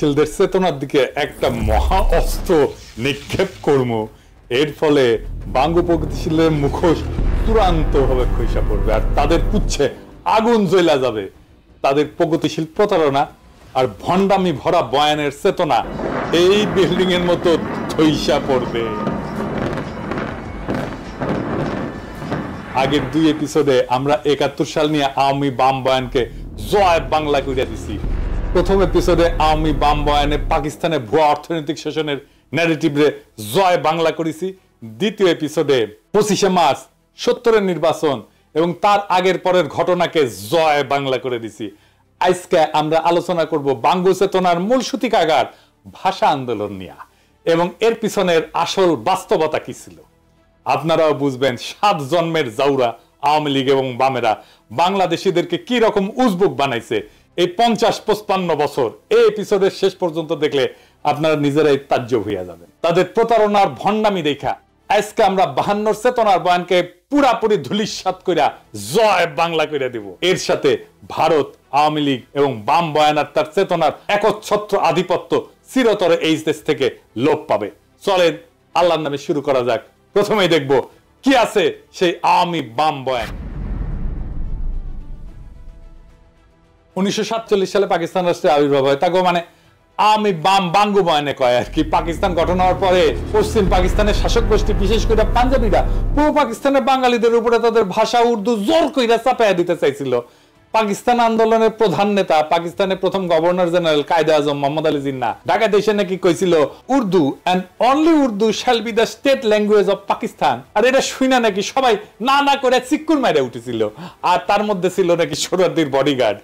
শিলদের চেতনার দিকে একটা মহা অস্ত্র নিক্ষেপ করব, এর ফলে বাঙ্গু প্রগতিশীলের মুখোশ চূড়ান্ত ভাবে খসে পড়বে আর তাদের পুচ্ছে আগুন জ্বলা যাবে। তাদের প্রগতিশীল প্রতারণা আর ভণ্ডামি ভরা বয়ানের চেতনা এই বিল্ডিং এর মতো ধইসা পড়বে। আগের দুই এপিসোডে আমরা ৭১ সাল নিয়ে আওয়ামী বাম বয়ানকে জয় বাংলা করে দিছি। প্রথম এপিসোডে আওয়ামী বাম বয়ানে পাকিস্তানের ভুয়া অর্থনৈতিক শোষণের ন্যারেটিভে জয় বাংলা করেছি। দ্বিতীয় এপিসোডে ২৫শে মার্চ ৭০-এর নির্বাচন এবং তার আগের পরের ঘটনাকে জয় বাংলা করে দিছি। আজকে আমরা আলোচনা করব বাঙ্গু চেতনার মূল সূতিকাগার ভাষা আন্দোলন নিয়ে এবং এর পিছনের আসল বাস্তবতা কি ছিল। আপনারাও বুঝবেন ৭ জন্মের জাউরা আওয়ামী লীগ এবং বামেরা বাংলাদেশিদেরকে কি রকম উজবুক বানাইছে এই ৫০-৫৫ বছর। এই এপিসোডের শেষ পর্যন্ত দেখলে আপনারা নিজেরাই তাজ্জব হইয়া যাবেন। তাদের প্রতারণার ভণ্ডামি দেখা আজকে আমরা ৫২ চেতনার বয়ানকে পুরাপুরি ধূলিসাৎ কইরা জয় বাংলা কইরা দিব। এর সাথে ভারত, আওয়ামী লীগ এবং বাম বয়ানার তার চেতনার একচ্ছত্র আধিপত্য চিরতরে এই দেশ থেকে লোপ পাবে। চলেন আল্লাহর নামে শুরু করা যাক। প্রথমেই দেখব কি আছে সেই আওয়ামী বাম বয়ান। ১৯৪৭ সালে পাকিস্তান রাষ্ট্রের আবির্ভাব হয়। তাকে মানে আওয়ামী বাম বাঙ্গু বয়ানে কয় আর কি। পাকিস্তান গঠন হওয়ার পরে পশ্চিম পাকিস্তানের শাসক গোষ্ঠী বিশেষ করে পাঞ্জাবিরা পূর্ব পাকিস্তানের বাঙালিদের উপরে তাদের ভাষা উর্দু জোর কইরা চাপাইয়া দিতে চাইছিল। পাকিস্তান আন্দোলনের প্রধান নেতা পাকিস্তানের প্রথম গভর্নর জেনারেল কায়েদে আজম মোহাম্মদ আলী জিন্নাহ ঢাকাতে এসে নাকি কইছিল Urdu and only Urdu shall be the state language of Pakistan. আর এটা শুনে নাকি সবাই না না করে চিক্কুর মাইরে উঠেছিল। আর তার মধ্যে ছিল নাকি সোহরাওয়ার্দীর বডিগার্ড।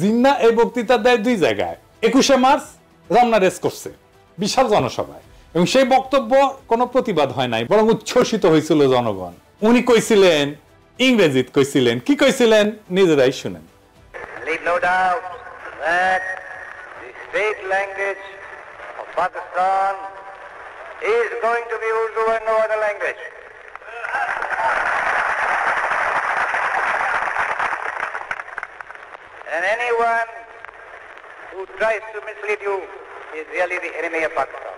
জিন্নাহ এই বক্তৃতা দেয় দুই জায়গায়। ২১শে মার্চ রমনা রেস করছে বিশাল জনসভায় এবং সেই বক্তব্য কোনো প্রতিবাদ হয় নাই, বরং উচ্ছ্বসিত হয়েছিল জনগণ। উনি কইছিলেন ইংরেজিতে কইছিলেন, কি কইছিলেন নিজেরাই শুনেন। Leave no doubt that the state language of Pakistan is going to be Urdu and no other language. And anyone who tries to mislead you is really the enemy of Pakistan.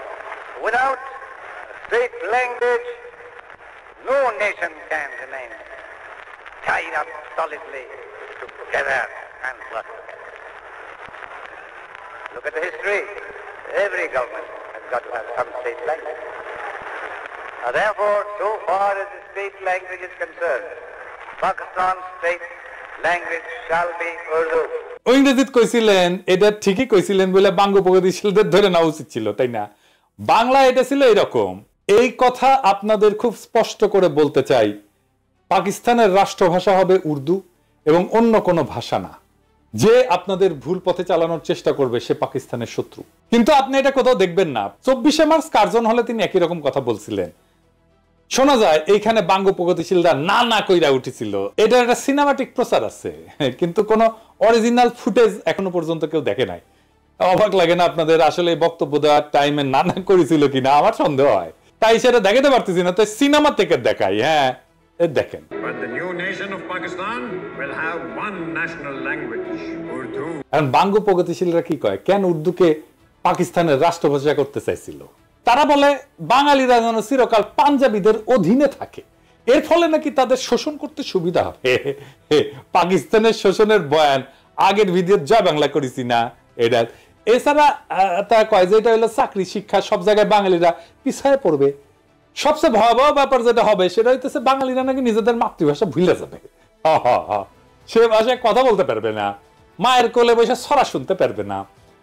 Without a state language, no nation can remain tied up solidly together and work together. Look at the history. Every government has got to have some state language. Therefore, so far as the state language is concerned, Pakistan's state language shall be Urdu. ইংরেজিতে কইছিলেন, এটা ঠিকই কইছিলেন বলে বাঙ্গু প্রগতিশীলদের ধরে নেওয়া উচিত ছিল, তাই না? বাংলা এটা ছিল এরকম। এই কথা আপনাদের খুব স্পষ্ট করে বলতে চাই, পাকিস্তানের রাষ্ট্রভাষা হবে উর্দু এবং অন্য কোনো ভাষা না। যে আপনাদের ভুল পথে চালানোর চেষ্টা করবে সে পাকিস্তানের শত্রু। কিন্তু আপনি এটা কোথাও দেখবেন না। ২৪শে মার্চ কার্জন হলে তিনি একই রকম কথা বলছিলেন। শোনা যায় এইখানে বাঙ্গু প্রগতিশীলরা না না কইরা উঠেছিল। এটা একটা সিনেমাটিক প্রচার আছে, কিন্তু কোনো অরিজিনাল ফুটেজ এখনো পর্যন্ত কেউ দেখে নাই। অবাক লাগে না আপনাদের? আসলে বক্তব্য দেওয়ার টাইমে না না করেছিল কিনা আমার সন্দেহ হয়, তাই সেটা দেখাতে পারতেছি না, তাই সিনেমা থেকে দেখাই। হ্যাঁ দেখেন, এখন বাঙ্গু প্রগতিশীলরা কি কয়, কেন উর্দুকে পাকিস্তানের রাষ্ট্রভাষা করতে চাইছিল? তারা বলে বাঙালিরা যেন চিরকাল পাঞ্জাবিদের অধীনে থাকে, এর ফলে নাকি তাদের শোষণ করতে সুবিধা হবে। পাকিস্তানের শোষণের বয়ান আগের ভিডিও জয় বাংলা করেছি না এটা। এছাড়া তারা কয় যে এটা হলো চাকরি শিক্ষা সব জায়গায় বাঙালিরা পিছায় পড়বে। সবচেয়ে ভয়াবহ ব্যাপার যেটা হবে সেটা হইতেছে বাঙালিরা নাকি নিজেদের মাতৃভাষা ভুলে যাবে। সে ভাষায় কথা বলতে পারবে না, মায়ের কোলে বসে ছড়া শুনতে পারবে না।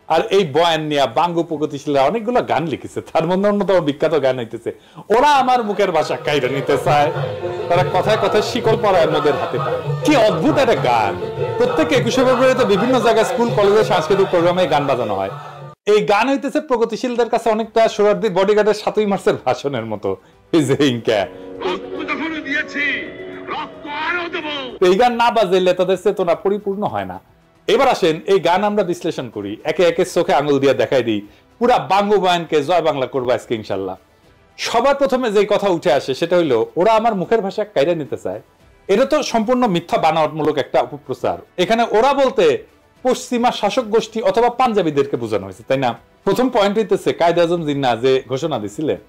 আর এই বয়ান নিয়ে বাঙ্গু প্রগতিশীলরা অনেকগুলো গান লিখেছে, তার মধ্যে অন্যতম বিখ্যাত গান হইতেছে ওরা আমার মুখের ভাষা কাইরা নিতে চায়, তারা কথায় কথায় শিকল পরায় মোদের হাতে পায়। কি অদ্ভুত একটা গান। প্রত্যেক ২১শে ফেব্রুয়ারিতে বিভিন্ন জায়গায় স্কুল কলেজে সাংস্কৃতিক প্রোগ্রামে গান বাজানো হয়। এই গান হইতেছে প্রগতিশীলদের কাছে অনেকটা সোহরাওয়ার্দীর বডিগার্ডের ৭ই মার্চের ভাষণের মতো। এই গান না বাজাইলে তাদের চেতনা পরিপূর্ণ হয় না। এবার আসেন এই গান আমরা বিশ্লেষণ করি, একে একে চোখে আঙুল দিয়ে দেখাই দিই। পুরা বাঙ্গু বয়ানকে জয় বাংলা করবো আজকে ইনশাল্লাহ। সবার প্রথমে যে কথা উঠে আসে সেটা হইলো ওরা আমার মুখের ভাষা কাইরা নিতে চায়। এটা তো সম্পূর্ণ মিথ্যা বানাওয়াটমূলক একটা অপপ্রচার। এখানে ওরা বলতে পশ্চিমা শাসক গোষ্ঠী অথবা পাঞ্জাবিদেরকে বোঝানো হয়েছে, তাই না? প্রথম পয়েন্ট হইতেছে কায়েদ আজম জিন্না যে ঘোষণা দিছিলেন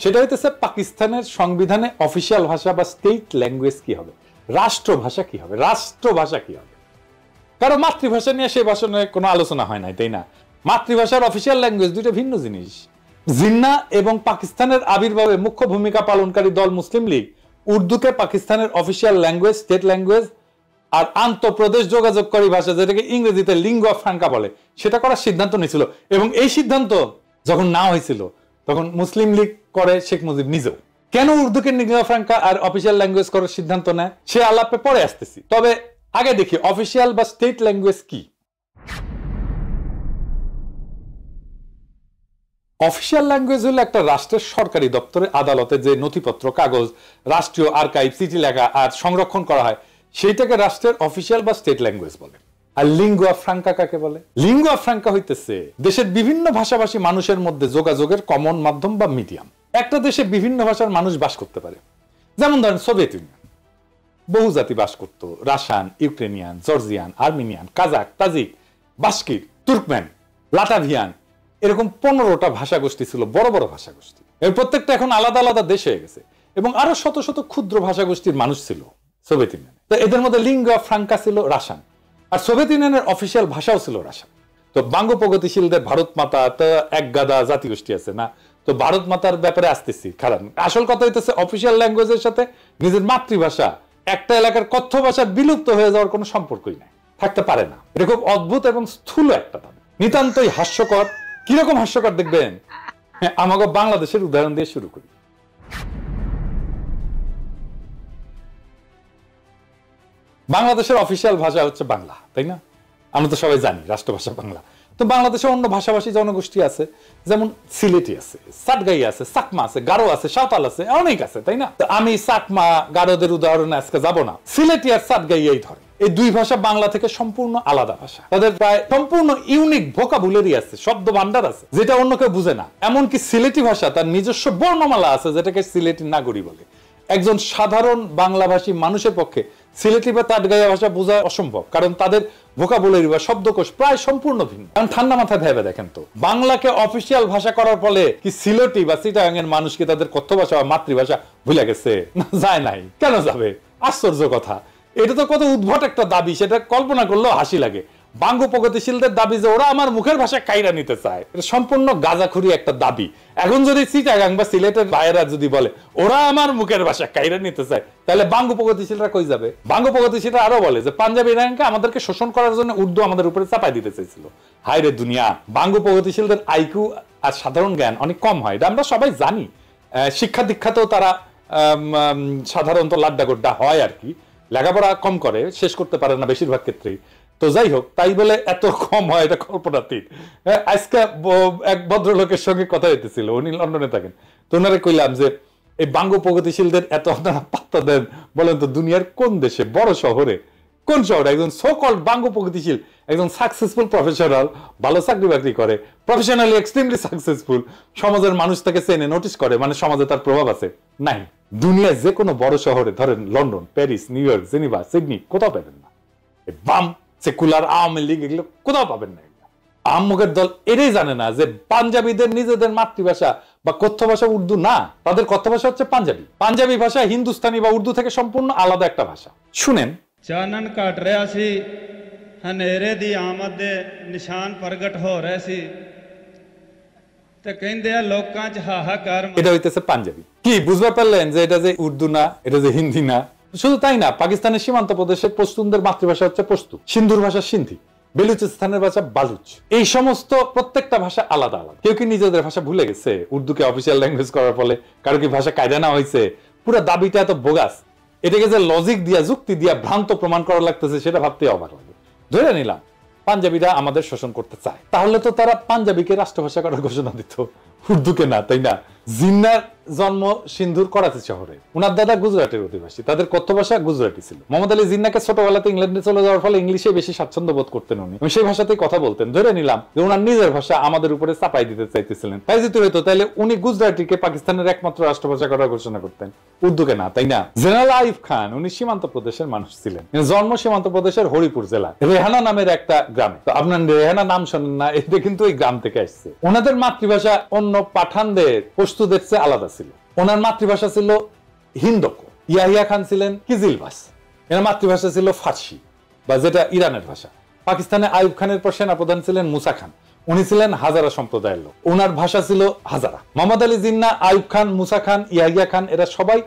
সেটা হইতেছে পাকিস্তানের সংবিধানে অফিসিয়াল ভাষা বা স্টেট ল্যাঙ্গুয়েজ কি হবে, রাষ্ট্রভাষা কি হবে, রাষ্ট্রভাষা কি হবে। কারণ মাতৃভাষা নিয়ে সে ভাষণে কোনো আলোচনা হয় নাই, তাই না? মাতৃভাষার অফিসিয়াল ল্যাঙ্গুয়েজ দুইটা ভিন্ন জিনিস। জিন্না এবং পাকিস্তানের আবির্ভাবে মুখ্য ভূমিকা পালনকারী দল মুসলিম লীগ উর্দুকে পাকিস্তানের অফিসিয়াল ল্যাঙ্গুয়েজ, স্টেট ল্যাঙ্গুয়েজ আর আন্তঃপ্রদেশ যোগাযোগকারী ভাষা, যেটাকে ইংরেজিতে লিঙ্গুয়া ফ্রাঙ্কা বলে, সেটা করার সিদ্ধান্ত নিয়েছিল। এবং এই সিদ্ধান্ত যখন না হয়েছিল তখন মুসলিম লীগ করে শেখ মুজিব নিজেও। কেন উর্দুকে লিঙ্গুয়া ফ্রাঙ্কা আর অফিসিয়াল ল্যাঙ্গুয়েজ করার সিদ্ধান্ত নেয় সে আলাপে পরে আসতেছি, তবে আগে দেখি অফিসিয়াল বা স্টেট ল্যাঙ্গুয়েজ কি। অফিসিয়াল ল্যাঙ্গুয়েজ হলো একটা রাষ্ট্রের সরকারি দপ্তরে, আদালতে যে নথিপত্র, কাগজ, রাষ্ট্রীয় আর্কাইভ, চিঠি লেখা আর সংরক্ষণ করা হয় সেইটাকে রাষ্ট্রের অফিসিয়াল বা স্টেট ল্যাঙ্গুয়েজ বলে। আর লিঙ্গুয়া ফ্রাঙ্কা কাকে বলে? লিঙ্গুয়া ফ্রাঙ্কা হইতেছে দেশের বিভিন্ন ভাষাভাষী মানুষের মধ্যে যোগাযোগের কমন মাধ্যম বা মিডিয়াম। একটা দেশে বিভিন্ন ভাষার মানুষ বাস করতে পারে, যেমন ধরেন সোভিয়েত ইউনিয়ন, বহু জাতি বাস করত, Russian, Ukrainian, Georgian, Armenian, Kazakh, Tajik, Bashkir, Turkmen, Latvian, এরকম 15টা ভাষা গোষ্ঠী ছিল, বড় বড় ভাষা গোষ্ঠী। এর প্রত্যেকটা এখন আলাদা আলাদা দেশ হয়ে গেছে এবং আরো শত শত ক্ষুদ্র ভাষা গোষ্ঠীর মানুষ ছিল সোভিয়েত ইউনিয়নে। তো এদের মধ্যে লিঙ্গুয়া ফ্রাঙ্কা ছিল রাশিয়ান, আর সোভিয়েত ইউনিয়নের অফিসিয়াল ভাষাও ছিল রাশিয়ান। তো বাঙ্গ প্রগতিশীলদের ভারত মাতা তো এক গাদা জাতিগোষ্ঠী আছে না, তো ভারত মাতার ব্যাপারে আসতেছি। কারণ আসল কথা হইতেছে অফিসিয়াল ল্যাঙ্গুয়েজের সাথে নিজের মাতৃভাষা, একটা এলাকার কথ্য ভাষা বিলুপ্ত হয়ে যাওয়ার কোনো সম্পর্কই নাই, থাকতে পারে না। এটা খুব অদ্ভুত এবং স্থূল একটা দাবি, নিতান্তই হাস্যকর। কিরকম হাস্যকর দেখবেন, আমাকে বাংলাদেশের উদাহরণ দিয়ে শুরু করি। বাংলাদেশের অফিসিয়াল ভাষা হচ্ছে বাংলা, তাই না? আমরা তো সবাই জানি রাষ্ট্রভাষা বাংলা। তো বাংলাদেশে অন্য ভাষাভাষী জনগোষ্ঠী আছে, যেমন সিলেটি আছে, সাতগাই আছে, চাকমা আছে, গারো আছে, সাঁওতাল আছে, অনেক আছে, তাই না? আমি চাকমা গারোদের উদাহরণে আজকে যাব না, সিলেটি আর সাতগাই এই ধরে। এই দুই ভাষা বাংলা থেকে সম্পূর্ণ আলাদা ভাষা, তাদের প্রায় সম্পূর্ণ ইউনিক ভোকাবুলারি আছে, শব্দ ভান্ডার আছে, যেটা অন্য কেউ বুঝে না। এমনকি সিলেটি ভাষা তার নিজস্ব বর্ণমালা আছে, যেটাকে সিলেটি নাগরী বলে। একজন সাধারণ বাংলাভাষী মানুষের পক্ষে সিলেটি বা তাটগাইয়া ভাষা বোঝা অসম্ভব, কারণ তাদের ভোকাবুলারি বা শব্দকোষ প্রায় সম্পূর্ণ ভিন্ন। কারণ ঠান্ডা মাথায় ভেবে দেখেন তো, বাংলাকে অফিসিয়াল ভাষা করার ফলে কি সিলেটি বা চিটাগাং এর মানুষ কি তাদের কথ্য ভাষা বা মাতৃভাষা ভুলে গেছে? না, যায় নাই। কেন যাবে? আশ্চর্য কথা। এটা তো কত উদ্ভট একটা দাবি, সেটা কল্পনা করলেও হাসি লাগে। বাঙ্গ প্রগতিশীলদের দাবি যে ওরা আমার মুখের ভাষা কাইরা নিতে চায়, এটা সম্পূর্ণ গাঁজাখুরি একটা দাবি। এখন যদি চিটাগাং বা সিলেটের ভাইয়েরা যদি বলে ওরা আমার মুখের ভাষা কাইরা নিতে চায়, তাহলে বাঙ্গ প্রগতিশীলরা কই যাবে? বাঙ্গ প্রগতিশীলরা আরো বলে যে পাঞ্জাবি ইরানকে আমাদেরকে শোষণ করার জন্য উর্দু আমাদের উপরে চাপাই দিতে চাইছিল। হায় রে দুনিয়া! বাঙ্গ প্রগতিশীলদের আইকিউ আর সাধারণ জ্ঞান অনেক কম হয়, এটা আমরা সবাই জানি। শিক্ষা দীক্ষাতেও তারা সাধারণত লাড্ডা গোড্ডা হয় আর কি, লেখাপড়া কম করে, শেষ করতে পারে না বেশিরভাগ ক্ষেত্রেই। তো যাই হোক, তাই বলে এত কম হয় এটা কল্পনাতীত। আজকে এক ভদ্রলোকের সঙ্গে কথা হইতেছিল, উনি লন্ডনে থাকেন। তো ওনারে কইলাম যে এই বাঙ্গ প্রগতিশীলদের এত আপনারা পাত্তা দেন, বলেন তো দুনিয়ার কোন দেশে, বড় শহরে, কোন শহরে একজন সো কল্ড বাঙ্গ প্রগতিশীল, একজন সাকসেসফুল প্রফেশনাল, ভালো চাকরি বাকরি করে, প্রফেশনালি এক্সট্রিমলি সাকসেসফুল, সমাজের মানুষ তাকে চেনে, নোটিস করে, মানে সমাজে তার প্রভাব আছে? নাই। দুনিয়ার যে কোনো বড় শহরে, ধরেন London, Paris, new York, Geneva, Sydney, কোথাও পাবেন না। বাম সেকুলার আওয়ামী লীগ এগুলো কোথাও পাবেন না। আহম্মকের দল এটাই জানে না যে পাঞ্জাবিদের নিজেদের মাতৃভাষা বা কথ্য ভাষা উর্দু না, তাদের কথ্য ভাষা হচ্ছে পাঞ্জাবি। পাঞ্জাবি ভাষা হিন্দুস্তানি বা উর্দু থেকে সম্পূর্ণ আলাদা একটা ভাষা। শুনেন, ਚਾਨਣ ਘਟ ਰਿਹਾ ਸੀ, ਹਨੇਰੇ ਦੀ ਆਮਦ ਦੇ ਨਿਸ਼ਾਨ ਪ੍ਰਗਟ ਹੋ ਰਹੇ ਸੀ ਤੇ ਕਹਿੰਦੇ ਆ ਲੋਕਾਂ 'ਚ ਹਾਹਾਕਾਰ। এটা হইতেছে পাঞ্জাবি। কি বুঝতে পারলেন যে এটা যে উর্দু না, এটা যে হিন্দি না? শুধু তাই না, পাকিস্তানের সীমান্ত প্রদেশের পশতুনদের মাতৃভাষা হচ্ছে পশতু, সিন্ধুর ভাষা সিন্ধি, বেলুচিস্তানের ভাষা বালুচ। এই সমস্ত প্রত্যেকটা ভাষা আলাদা আলাদা। কেউ কি নিজেদের ভাষা ভুলে গেছে উর্দুকে অফিসিয়াল ল্যাঙ্গুয়েজ করার ফলে? কারো কি ভাষা কায়দা না হয়েছে? পুরো দাবিটা এত বোগাস, এটাকে যে লজিক দিয়া, যুক্তি দিয়া ভ্রান্ত প্রমাণ করা লাগতেছে, সেটা ভাবতে অবাক লাগে। ধরে নিলাম পাঞ্জাবিরা আমাদের শোষণ করতে চায়, তাহলে তো তারা পাঞ্জাবিকে রাষ্ট্রভাষা করার ঘোষণা দিত, উর্দুকে না, তাই না? জিন্নার জন্ম সিন্ধুর করাচি শহরে। উনার দাদা গুজরাটের অধিবাসী, তাদের কথ্য ভাষা গুজরাটি ছিল। মোহাম্মদ আলী জিন্নাকে ছোটবেলাতে ইংল্যান্ডে চলে যাওয়ার ফলে ইংলিশে বেশি স্বাচ্ছন্দ্য বোধ করতেন উনি, সেই ভাষাতেই কথা বলতেন। ধরে নিলাম যে উনার নিজের ভাষা আমাদের উপরে চাপাই দিতে চাইতেছিলেন। তাই যদি হইতো তাহলে উনি গুজরাটিকে পাকিস্তানের একমাত্র রাষ্ট্রভাষা করার ঘোষণা করতেন, উর্দুকে না, তাই না? জেনারেল আইয়ুব খান উনি সীমান্ত প্রদেশের মানুষ ছিলেন, জন্ম সীমান্ত প্রদেশের হরিপুর জেলা রেহানা নামের একটা গ্রামে। তো আপনার রেহানা নাম শোনেন না, এটা কিন্তু ওই গ্রাম থেকে আসছে। ওনাদের মাতৃভাষা অন্য পাঠানদের পশতুদের চেয়ে আলাদা ছিল। ওনার মাতৃভাষা ছিল হিন্দকো। ইয়াহিয়া খান ছিলেন কিজিলবাস, এর মাতৃভাষা ছিল ফার্সি বা যেটা ইরানের ভাষা। পাকিস্তানে আইয়ুব খানের পর সেনাপ্রধান ছিলেন মুসা খান, উনি ছিলেন হাজারা সম্প্রদায়ের লোক, ওনার ভাষা ছিল হাজারা। মোহাম্মদ আলী জিন্না, আইয়ুব খান, মুসা খান, ইয়াহিয়া খান এরা সবাই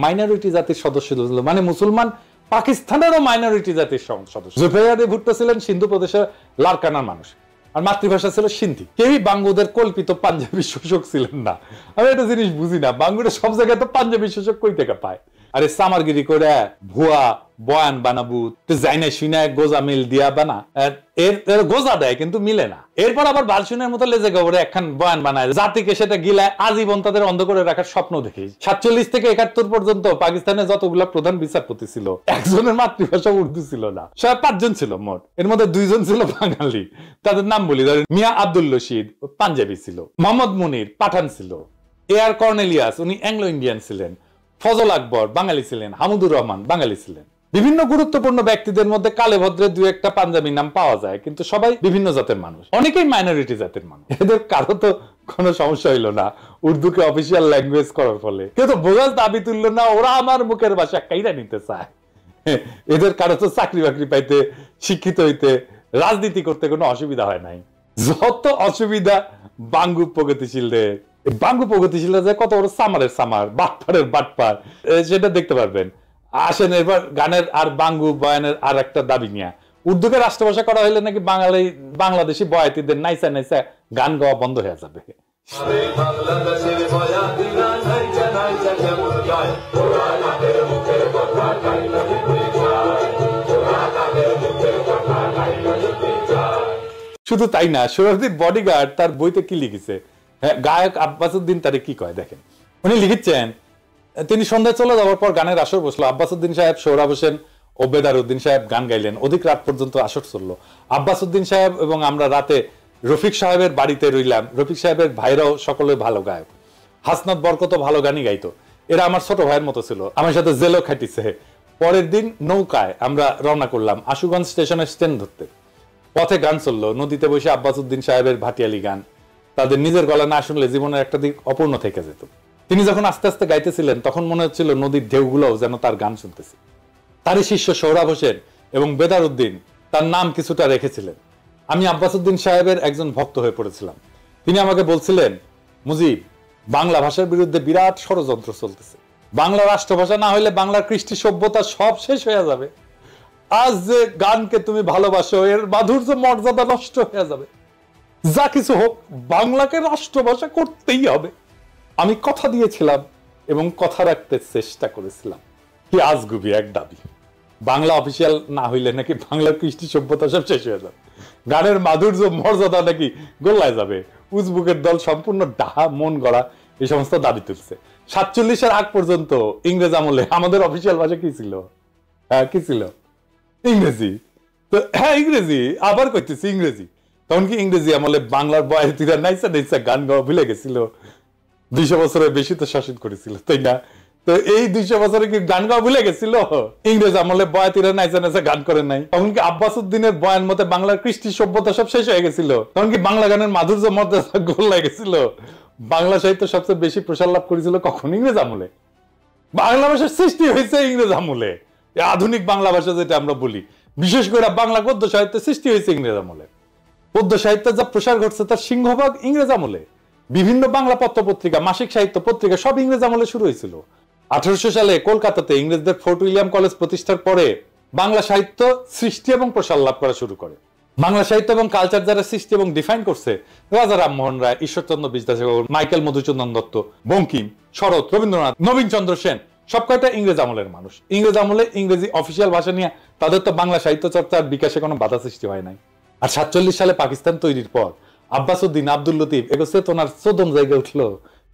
মাইনরিটি জাতির সদস্য ছিল, মানে মুসলমান পাকিস্তানেরও মাইনরিটি জাতির সদস্য। জুলফিকার আলী ভুট্টো ছিলেন সিন্ধু প্রদেশের লারকানার মানুষ, আর মাতৃভাষা ছিল সিন্ধি। কেউই বাঙ্গুদের কল্পিত পাঞ্জাবি শোষক ছিলেন না। আমি একটা জিনিস বুঝি না, বাঙ্গুরা সব জায়গায় তো পাঞ্জাবি শোষক কই থেকে পায়? আরে সামারগিরি করে ভুয়া বয়ান বানাবু, জাইনা শুনে গোজা মিল দিয়া বানা, এর গোজা দেয় কিন্তু মিলে না। এরপর আবার বালসুনের মতো লেজে গোবরে একখান বয়ান বানায়, জাতিকে সেটা গিলায় আজীবন তাদের অন্ধ করে রাখার স্বপ্ন দেখি। 47 থেকে 71 পর্যন্ত পাকিস্তানে যতগুলা প্রধান বিচারপতি ছিল, একজনের মাতৃভাষা উর্দু ছিল না, সব 5 জন ছিল মোট। এর মধ্যে 2 জন ছিল বাঙালি, তাদের নাম বলি। মিয়া আব্দুল রশিদ পাঞ্জাবি ছিল, মোহাম্মদ মুনির পাঠান ছিল, এআর কর্নেলিয়াস উনি অ্যাংলো ইন্ডিয়ান ছিলেন, ফজল আকবর বাঙালি ছিলেন, হামুদুর রহমান বাঙালি ছিলেন। বিভিন্ন গুরুত্বপূর্ণ ব্যক্তিদের মধ্যে কালে ভদ্রে 2-1টা পাঞ্জাবি নাম পাওয়া যায়, কিন্তু সবাই বিভিন্ন জাতের মানুষ, অনেকেই মাইনরিটি জাতের মানুষ। এদের কারো তো কোনো সমস্যা হইল না উর্দুকে অফিসিয়াল ল্যাঙ্গুয়েজ করার ফলে, কেউ তো বোঝার দাবি তুললো না, ওরা আমার মুখের ভাষা কাইরা নিতে চায়। এদের কারো তো চাকরি বাকরি পাইতে, শিক্ষিত হইতে, রাজনীতি করতে কোনো অসুবিধা হয় নাই। যত অসুবিধা বাঙ্গু প্রগতিশীলদের। বাঙ্গু প্রগতিশীল যে কত বড় সামারের সামার, বাটপাড়ের বাটপার, সেটা দেখতে পারবেন। আসেন এবার গানের আর বাঙ্গু বয়ানের আর একটা দাবি নিয়ে। উর্দুকে রাষ্ট্রভাষা করা হইলে নাকি বাংলাদেশি বয়াতিদের নাইসা নাইসা গান গাওয়া বন্ধ হয়ে যাবে। শুধু তাই না, সোহরাওয়ার্দীর বডিগার্ড তার বইতে কি লিখেছে, গায়ক আব্বাসউদ্দিন তারে কি কয় দেখেন। উনি লিখেছেন, তিনি সন্ধ্যায় চলে যাওয়ার পর গানের আসর বসলো। আব্বাসউদ্দিন সাহেব, সোহরাব হোসেন ও বেদারউদ্দিন সাহেব গান গাইলেন। অধিক রাত পর্যন্ত আসর চললো। আব্বাসউদ্দিন সাহেব এবং আমরা রাতে রফিক সাহেবের বাড়িতে রইলাম। রফিক সাহেবের ভাইরাও সকলে ভালো গায়ক, হাসনাত বরকত ভালো গানই গাইতো। এরা আমার ছোট ভাইয়ের মতো ছিল, আমার সাথে জেলও খাটিছে। পরের দিন নৌকায় আমরা রওনা করলাম আশুগঞ্জ স্টেশনের স্ট্যান্ড ধরতে। পথে গান চললো, নদীতে বসে আব্বাসউদ্দিন সাহেবের ভাটিয়ালি গান। তাদের নিজের গলা না শুনলে জীবনের একটা দিক অপূর্ণ থেকে যেত। তিনি যখন আস্তে আস্তে গাইতেছিলেন তখন মনে হচ্ছিল নদীর ঢেউগুলোও যেন তার গান শুনতেছে। তারই শিষ্য সোহরাব হোসেন এবং বেদারউদ্দিন তার নাম কিছুটা রেখেছিলেন। আমি আব্বাসউদ্দিন সাহেবের একজন ভক্ত হয়ে পড়েছিলাম। তিনি আমাকে বলছিলেন, মুজিব, বাংলা ভাষার বিরুদ্ধে বিরাট ষড়যন্ত্র চলতেছে। বাংলা রাষ্ট্রভাষা না হইলে বাংলার কৃষ্টি সভ্যতা সব শেষ হয়ে যাবে। আজ যে গানকে তুমি ভালোবাসো, এর মাধুর্য মর্যাদা নষ্ট হয়ে যাবে। যা কিছু হোক, বাংলাকে রাষ্ট্রভাষা করতেই হবে। আমি কথা দিয়েছিলাম এবং কথা রাখতে চেষ্টা করেছিলাম। কি আজগুবি এক দাবি। বাংলা অফিসিয়াল না হইলে নাকি বাংলার কৃষ্টি সভ্যতা সব শেষ হয়ে যাবে, গানের মাধুর্য মর্যাদা নাকি গোল্লায় যাবে। উজবুকের দল সম্পূর্ণ ডাহা মন গড়া এই সমস্ত দাবি তুলছে। 47-এর আগ পর্যন্ত ইংরেজ আমলে আমাদের অফিসিয়াল ভাষা কি ছিল? কি ছিল? ইংরেজি। তো হ্যাঁ, ইংরেজি। আবার কইতেছি ইংরেজি। তখন কি ইংরেজি আমলে বাংলার বয়াতিরা নাইসা নাইসা গান গাওয়া ভুলে গেছিল? 200 বছরের বেশি তো শাসন করেছিল, তাই না? তো এই 200 বছরে কি গান গাওয়া ভুলে গেছিল? ইংরেজ আমলে বয়াতিরা নাইসা নাইসা গান করে নাই? তখন কি আব্বাসউদ্দিনের বয়ান মতে বাংলার কৃষ্টি সভ্যতা সব শেষ হয়ে গেছিল? তখন কি বাংলা গানের মাধুর্য মর্যাদা গোল্লায় গেছিল? বাংলা সাহিত্য সবচেয়ে বেশি প্রসার লাভ করেছিল কখন? ইংরেজ আমলে। বাংলা ভাষার সৃষ্টি হয়েছে ইংরেজ আমলে। আধুনিক বাংলা ভাষা যেটা আমরা বলি, বিশেষ করে বাংলা গদ্য সাহিত্যের সৃষ্টি হয়েছে ইংরেজ আমলে। পদ্য সাহিত্যে যা প্রসার ঘটছে তার সিংহভাগ ইংরেজ আমলে। বিভিন্ন বাংলা পত্র পত্রিকা, মাসিক সাহিত্য পত্রিকা সব ইংরেজ আমলে শুরু হয়েছিল। 1800 সালে কলকাতাতে ইংরেজদের ফোর্ট উইলিয়াম কলেজ প্রতিষ্ঠার পরে বাংলা সাহিত্য সৃষ্টি এবং প্রসার লাভ করা শুরু করে। বাংলা সাহিত্য এবং কালচার যারা সৃষ্টি এবং ডিফাইন করছে, রাজা রামমোহন রায়, ঈশ্বরচন্দ্র বিদ্যাসাগর, মাইকেল মধুসূদন দত্ত, বঙ্কিম, শরৎ, রবীন্দ্রনাথ, নবীন চন্দ্র সেন, সব কয়টা ইংরেজ আমলের মানুষ। ইংরেজ আমলে ইংরেজি অফিসিয়াল ভাষা নিয়ে তাদের তো বাংলা সাহিত্য চর্চার বিকাশে কোনো বাধা সৃষ্টি হয় নাই। আর 47 সালে পাকিস্তান তৈরির পর আব্বাসউদ্দিন, আব্দুল লতিফ এগো চেতনার চোদন জায়গায় উঠলো।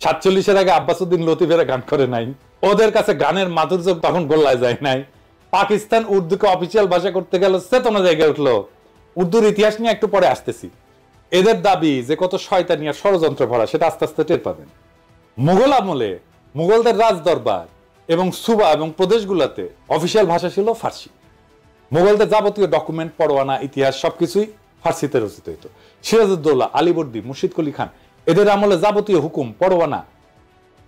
47-এর আগে আব্বাসউদ্দিন লতিফেরা গান করে নাই, ওদের কাছে গানের মাধুর্য তখন গোল্লায় যায় নাই। পাকিস্তান উর্দুকে অফিসিয়াল ভাষা করতে গেল চেতনা জায়গায় উঠলো। উর্দুর ইতিহাস নিয়ে একটু পরে আসতেছি। এদের দাবি যে কত শয়তানি আর ষড়যন্ত্র ভরা সেটা আস্তে আস্তে টের পাবেন। মুঘল আমলে মুঘলদের রাজ দরবার এবং সুবা এবং প্রদেশগুলোতে অফিসিয়াল ভাষা ছিল ফার্সি। মুঘলদের যাবতীয় ডকুমেন্ট, পরোয়ানা, ইতিহাস সবকিছুই ফার্সিতে রচিত হইত। সিরাজউদ্দৌলা, আলীবর্দী, মুর্শিদ কুলি খান এদের আমলে যাবতীয় হুকুম, পরোয়ানা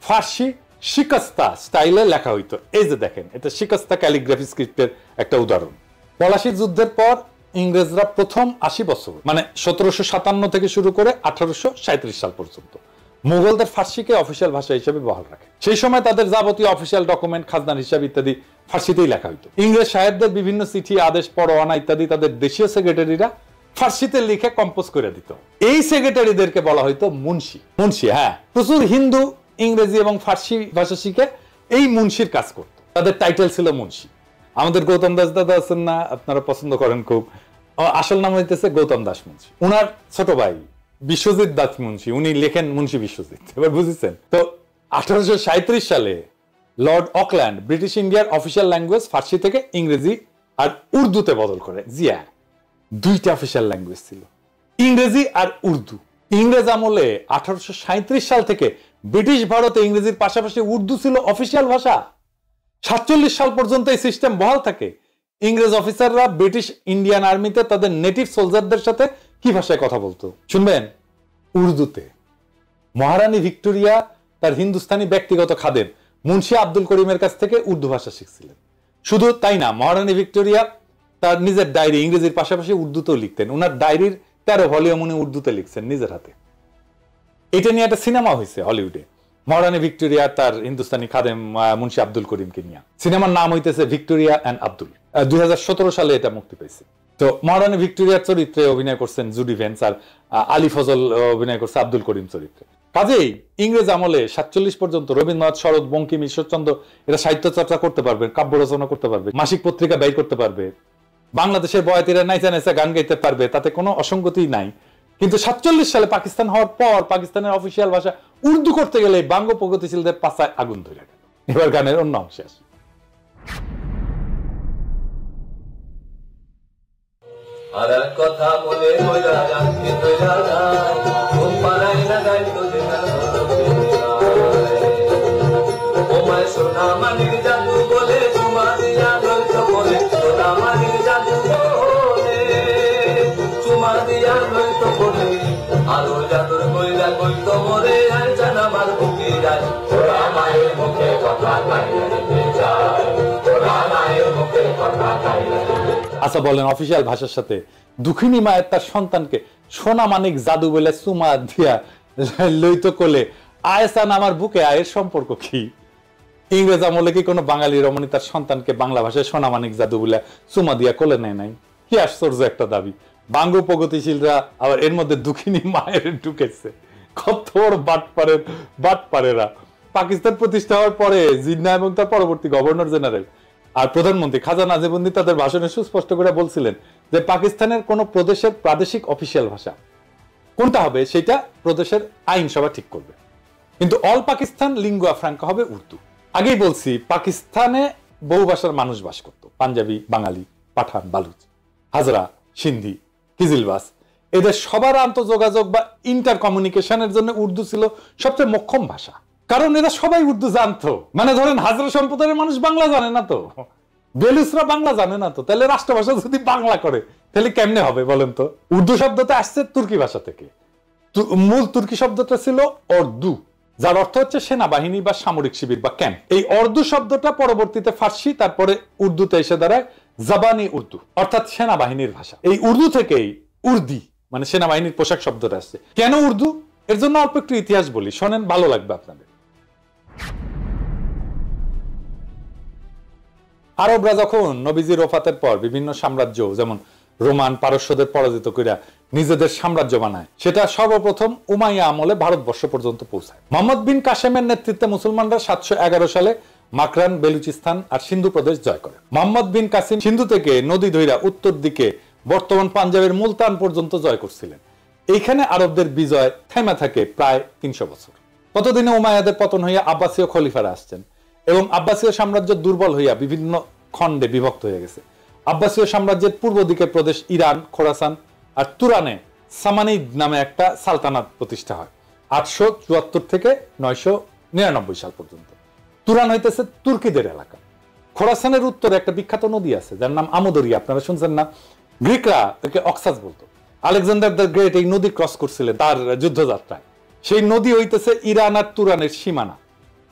ফার্সি শিকস্তা স্টাইলে লেখা হইতো। এই যে দেখেন, এটা শিকস্তা ক্যালিগ্রাফি স্ক্রিপ্টের একটা উদাহরণ। পলাশী যুদ্ধের পর ইংরেজরা প্রথম 80 বছর মানে 1757 থেকে শুরু করে 1837 সাল পর্যন্ত মুঘলদের ফার্সিকে অফিসিয়াল ভাষা হিসেবে বহাল রাখে। সেই সময় তাদের যাবতীয় অফিসিয়াল ডকুমেন্ট, খাজনার হিসাব ইত্যাদি ফার্সিতেই লেখা হইতো। ইংরেজ সাহেবদের বিভিন্ন চিঠি, আদেশ, পরোয়ানা ইত্যাদি তাদের দেশীয় সেক্রেটারিরা ফার্সিতে লিখে কম্পোজ করে দিত। এই সেক্রেটারিদেরকে বলা হইতো মুন্সি। মুন্সি, হ্যাঁ, প্রচুর হিন্দু ইংরেজি এবং ফার্সি ভাষা শিখে এই মুন্সির কাজ করত। তাদের টাইটেল ছিল মুন্সি। আমাদের গৌতম দাস দাদা আছেন না, আপনারা পছন্দ করেন খুব, আসল নাম হইতেছে গৌতম দাস মুন্সি। উনার ছোট ভাই বিশ্বজিৎ দাস মুন্সি, উনি লেখেন মুন্সি বিশ্বজিৎ। এবার বুঝেছেন তো? 1837 সালে লর্ড অকল্যান্ড ব্রিটিশ ইন্ডিয়ার অফিসিয়াল ল্যাঙ্গুয়েজ ফার্সি থেকে ইংরেজি আর উর্দুতে বদল করে। জিয়া, দুইটা অফিসিয়াল ল্যাঙ্গুয়েজ ছিল, ইংরেজি আর উর্দু। ইংরেজ আমলে 1837 সাল থেকে ব্রিটিশ ভারতে ইংরেজির পাশাপাশি উর্দু ছিল অফিসিয়াল ভাষা। 47 সাল পর্যন্ত এই সিস্টেম বহাল থাকে। ইংরেজ অফিসাররা ব্রিটিশ ইন্ডিয়ান আর্মিতে তাদের নেটিভ সোলজারদের সাথে কি ভাষায় কথা বলতো শুনবেন? উর্দুতে। মহারানী ভিক্টোরিয়া তার হিন্দুস্তানি ব্যক্তিগত খাদেম মুন্সি আব্দুল করিমের কাছ থেকে উর্দু ভাষা শিখছিলেন। শুধু তাই না, মহারানী ভিক্টোরিয়া তার নিজের ডায়েরি ইংরেজির পাশাপাশি উর্দুতেও লিখতেন। ওনার ডায়েরির 13 ভলিউম উনি উর্দুতে লিখছেন নিজের হাতে। এটা নিয়ে একটা সিনেমা হয়েছে হলিউডে, মহারানী ভিক্টোরিয়া তার হিন্দুস্তানি খাদেম মুন্সি আব্দুল করিমকে নিয়ে। সিনেমার নাম হইতেছে ভিক্টোরিয়া অ্যান্ড আব্দুল। 2017 সালে এটা মুক্তি পেয়েছে। তো মহারানী ভিক্টোরিয়ার চরিত্রে অভিনয় করছেন জুডি ভেন্স, আর আলী ফজল অভিনয় করছে আব্দুল করিম চরিত্রে। কাজেই ইংরেজ আমলে 47 পর্যন্ত রবীন্দ্রনাথ, শরৎ, বঙ্কিম, ঈশ্বরচন্দ্র এরা সাহিত্য চর্চা করতে পারবে, কাব্য রচনা করতে পারবে, মাসিক পত্রিকা ব্যয় করতে পারবে, বাংলাদেশের বয়াতিরা নাইচা নাইচা গান গাইতে পারবে, তাতে কোনো অসঙ্গতি নাই। কিন্তু 47 সালে পাকিস্তান হওয়ার পর পাকিস্তানের অফিসিয়াল ভাষা উর্দু করতে গেলে বাঙ্গ প্রগতিশীলদের পাছায় আগুন ধরে গেল। এবার গানের অন্য অংশে আসি। আর কথা বলে কইরা রাখতে কইরা যায় কোন পারাই না গাই তো দিনা ও মাই সোনা মানির জাদু বলে চুমা দিয়া লইতো বলে সোনা মানির জাদু বলে চুমা দিয়া লইতো বলে আলো জাদুর কইরা কইতো মরে আর জানা মার বুকে যায় ওরা মায়ের মুখে কথা কইতে যায় ওরা মায়ের মুখে কথা কইতে। আচ্ছা বলেন, অফিসিয়াল ভাষার সাথে দুঃখিনী মায়ের তার সন্তানকে সোনা মানিক জাদু বলে চুমা দিয়া লইতো কোলে আয়সান আমার বুকে, আয়ের সম্পর্ক কি? ইংরেজ আমলে কি কোনো বাঙালি রমণী তার সন্তানকে বাংলা ভাষায় সোনা মানিক জাদু বলে চুমা দিয়া কোলে নেয় নাই? কি আশ্চর্য একটা দাবি। বাঙ্গ প্রগতিশীলরা আবার এর মধ্যে দুঃখিনী মায়ের ঢুকেছে। কত বড় বাটপারেরা। পাকিস্তান প্রতিষ্ঠা হওয়ার পরে জিন্নাহ এবং তার পরবর্তী গভর্নর জেনারেল আর প্রধানমন্ত্রী খাজা নাজিবুদ্দিন তাদের ভাষণে সুস্পষ্ট করে বলছিলেন যে পাকিস্তানের কোন প্রদেশের প্রাদেশিক অফিসিয়াল ভাষা কোনটা হবে সেটা প্রদেশের আইনসভা ঠিক করবে, কিন্তু অল পাকিস্তান লিঙ্গুয়া ফ্রাঙ্কা হবে উর্দু। আগেই বলছি পাকিস্তানে বহু ভাষার মানুষ বাস করত, পাঞ্জাবি, বাঙালি, পাঠান, বালুচ, হাজরা, সিন্ধি, কিজিলবাস। এদের সবার আন্তঃযোগাযোগ বা ইন্টার কমিউনিকেশনের জন্য উর্দু ছিল সবচেয়ে মোক্ষম ভাষা, কারণ এরা সবাই উর্দু জানতো। মানে ধরেন হাজরা সম্প্রদায়ের মানুষ বাংলা জানে না তো, বেলুচরা বাংলা জানে না তো, তাহলে রাষ্ট্রভাষা যদি বাংলা করে তাহলে কেমনে হবে বলেন তো? উর্দু শব্দটা আসছে তুর্কি ভাষা থেকে। মূল তুর্কি শব্দটা ছিল অর্দু, যার অর্থ হচ্ছে সেনাবাহিনী বা সামরিক শিবির বা ক্যাম্প। এই অর্দু শব্দটা পরবর্তীতে ফার্সি, তারপরে উর্দুতে এসে দাঁড়ায় জাবানি উর্দু, অর্থাৎ সেনাবাহিনীর ভাষা। এই উর্দু থেকেই উর্দি মানে সেনাবাহিনীর পোশাক শব্দটা আসছে। কেন উর্দু? এর জন্য অল্প একটু ইতিহাস বলি, শোনেন, ভালো লাগবে আপনাদের। আরবরা যখন নবীজির ওফাতের পর বিভিন্ন সাম্রাজ্য যেমন রোমান, পারস্যদের পরাজিত করে নিজেদের সাম্রাজ্য বানায়, সেটা সর্বপ্রথম উমাইয়া আমলে ভারতবর্ষ পর্যন্ত পৌঁছায়। মোহাম্মদ বিন কাসেমের নেতৃত্বে মুসলমানরা 711 সালে মাকরান, বেলুচিস্তান আর সিন্ধু প্রদেশ জয় করে। মোহাম্মদ বিন কাসিম সিন্ধু থেকে নদী ধইরা উত্তর দিকে বর্তমান পাঞ্জাবের মুলতান পর্যন্ত জয় করছিলেন। এইখানে আরবদের বিজয় থেমে থাকে প্রায় 300 বছর। ততদিনে উমাইয়াদের পতন হইয়া আব্বাসীয় খলিফারা আসছেন এবং আব্বাসীয় সাম্রাজ্য দুর্বল হইয়া বিভিন্ন খণ্ডে বিভক্ত হয়ে গেছে। আব্বাসীয় সাম্রাজ্যের পূর্ব দিকের প্রদেশ ইরান, খোরাসান আর তুরানে সামানিদ নামে একটা সালতানাত প্রতিষ্ঠা হয় 874 থেকে 999 সাল পর্যন্ত। তুরান হইতেছে তুর্কিদের এলাকা। খোরাসানের উত্তরে একটা বিখ্যাত নদী আছে যার নাম আমোদরিয়া, আপনারা শুনছেন না? গ্রিকরা একে অক্সাস বলতো। আলেকজান্ডার দ্য গ্রেট এই নদী ক্রস করছিলেন তার যুদ্ধযাত্রায়। সেই নদী হইতেছে ইরান আর তুরানের সীমানা।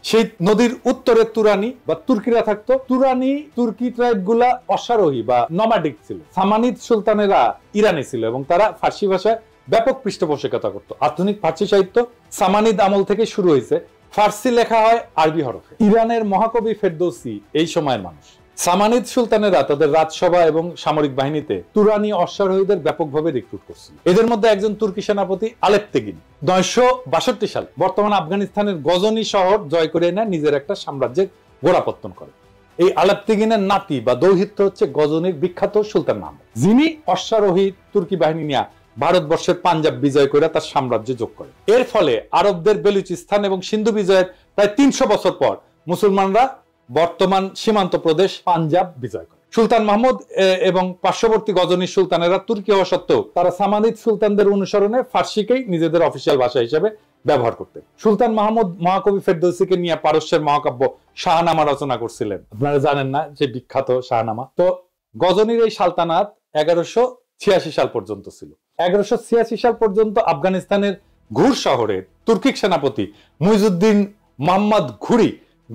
সেই নদীর উত্তরে তুরানি বা তুর্কিরা থাকতো। তুরানি তুর্কি ট্রাইব গুলা অশ্বারোহী বা নমাডিক ছিল। সামানিদ সুলতানেরা ইরানি ছিল এবং তারা ফার্সি ভাষায় ব্যাপক পৃষ্ঠপোষকতা করত। আধুনিক ফার্সি সাহিত্য সামানিদ আমল থেকে শুরু হয়েছে। ফার্সি লেখা হয় আরবি হরফে। ইরানের মহাকবি ফেরদৌসি এই সময়ের মানুষ। সামানিদ সুলতানেরা তাদের রাজসভা এবং সামরিক বাহিনীতে তুরানি অশ্বারোহীদের ব্যাপকভাবে রিক্রুট করছিল। এদের মধ্যে একজন তুর্কি সেনাপতি আলেপ্তেগিন 962 সাল বর্তমান আফগানিস্তানের গজনি শহর জয় করে এনে নিজের একটা সাম্রাজ্যের গোড়াপত্তন করে। এই আলেপ্তেগিনের নাতি বা দৌহিত্র হচ্ছে গজনির বিখ্যাত সুলতান মাহমুদ, যিনি অশ্বারোহী তুর্কি বাহিনী নিয়ে ভারতবর্ষের পাঞ্জাব বিজয় করে তার সাম্রাজ্য যোগ করে। এর ফলে আরবদের বেলুচিস্তান এবং সিন্ধু বিজয়ের প্রায় 300 বছর পর মুসলমানরা বর্তমান সীমান্ত প্রদেশ পাঞ্জাব বিজয় করে। সুলতান মাহমুদ এবং পার্শ্ববর্তী গজনির সুলতানেরা তুর্কি হওয়া সত্ত্বেও তারা সামানিদ সুলতানদের অনুসরণে ফার্সিকেই নিজেদের অফিসিয়াল ভাষা হিসেবে ব্যবহার করতেন। সুলতান মাহমুদ মহাকবি ফেরদৌসিকে নিয়ে পারস্যের মহাকাব্য শাহনামা রচনা করছিলেন। আপনারা জানেন না যে বিখ্যাত শাহনামা? তো গজনির এই সালতানাত 1186 সাল পর্যন্ত ছিল। 1186 সাল পর্যন্ত আফগানিস্তানের ঘুর শহরে তুর্কিক সেনাপতি মুইজুদ্দিন মোহাম্মদ ঘুরি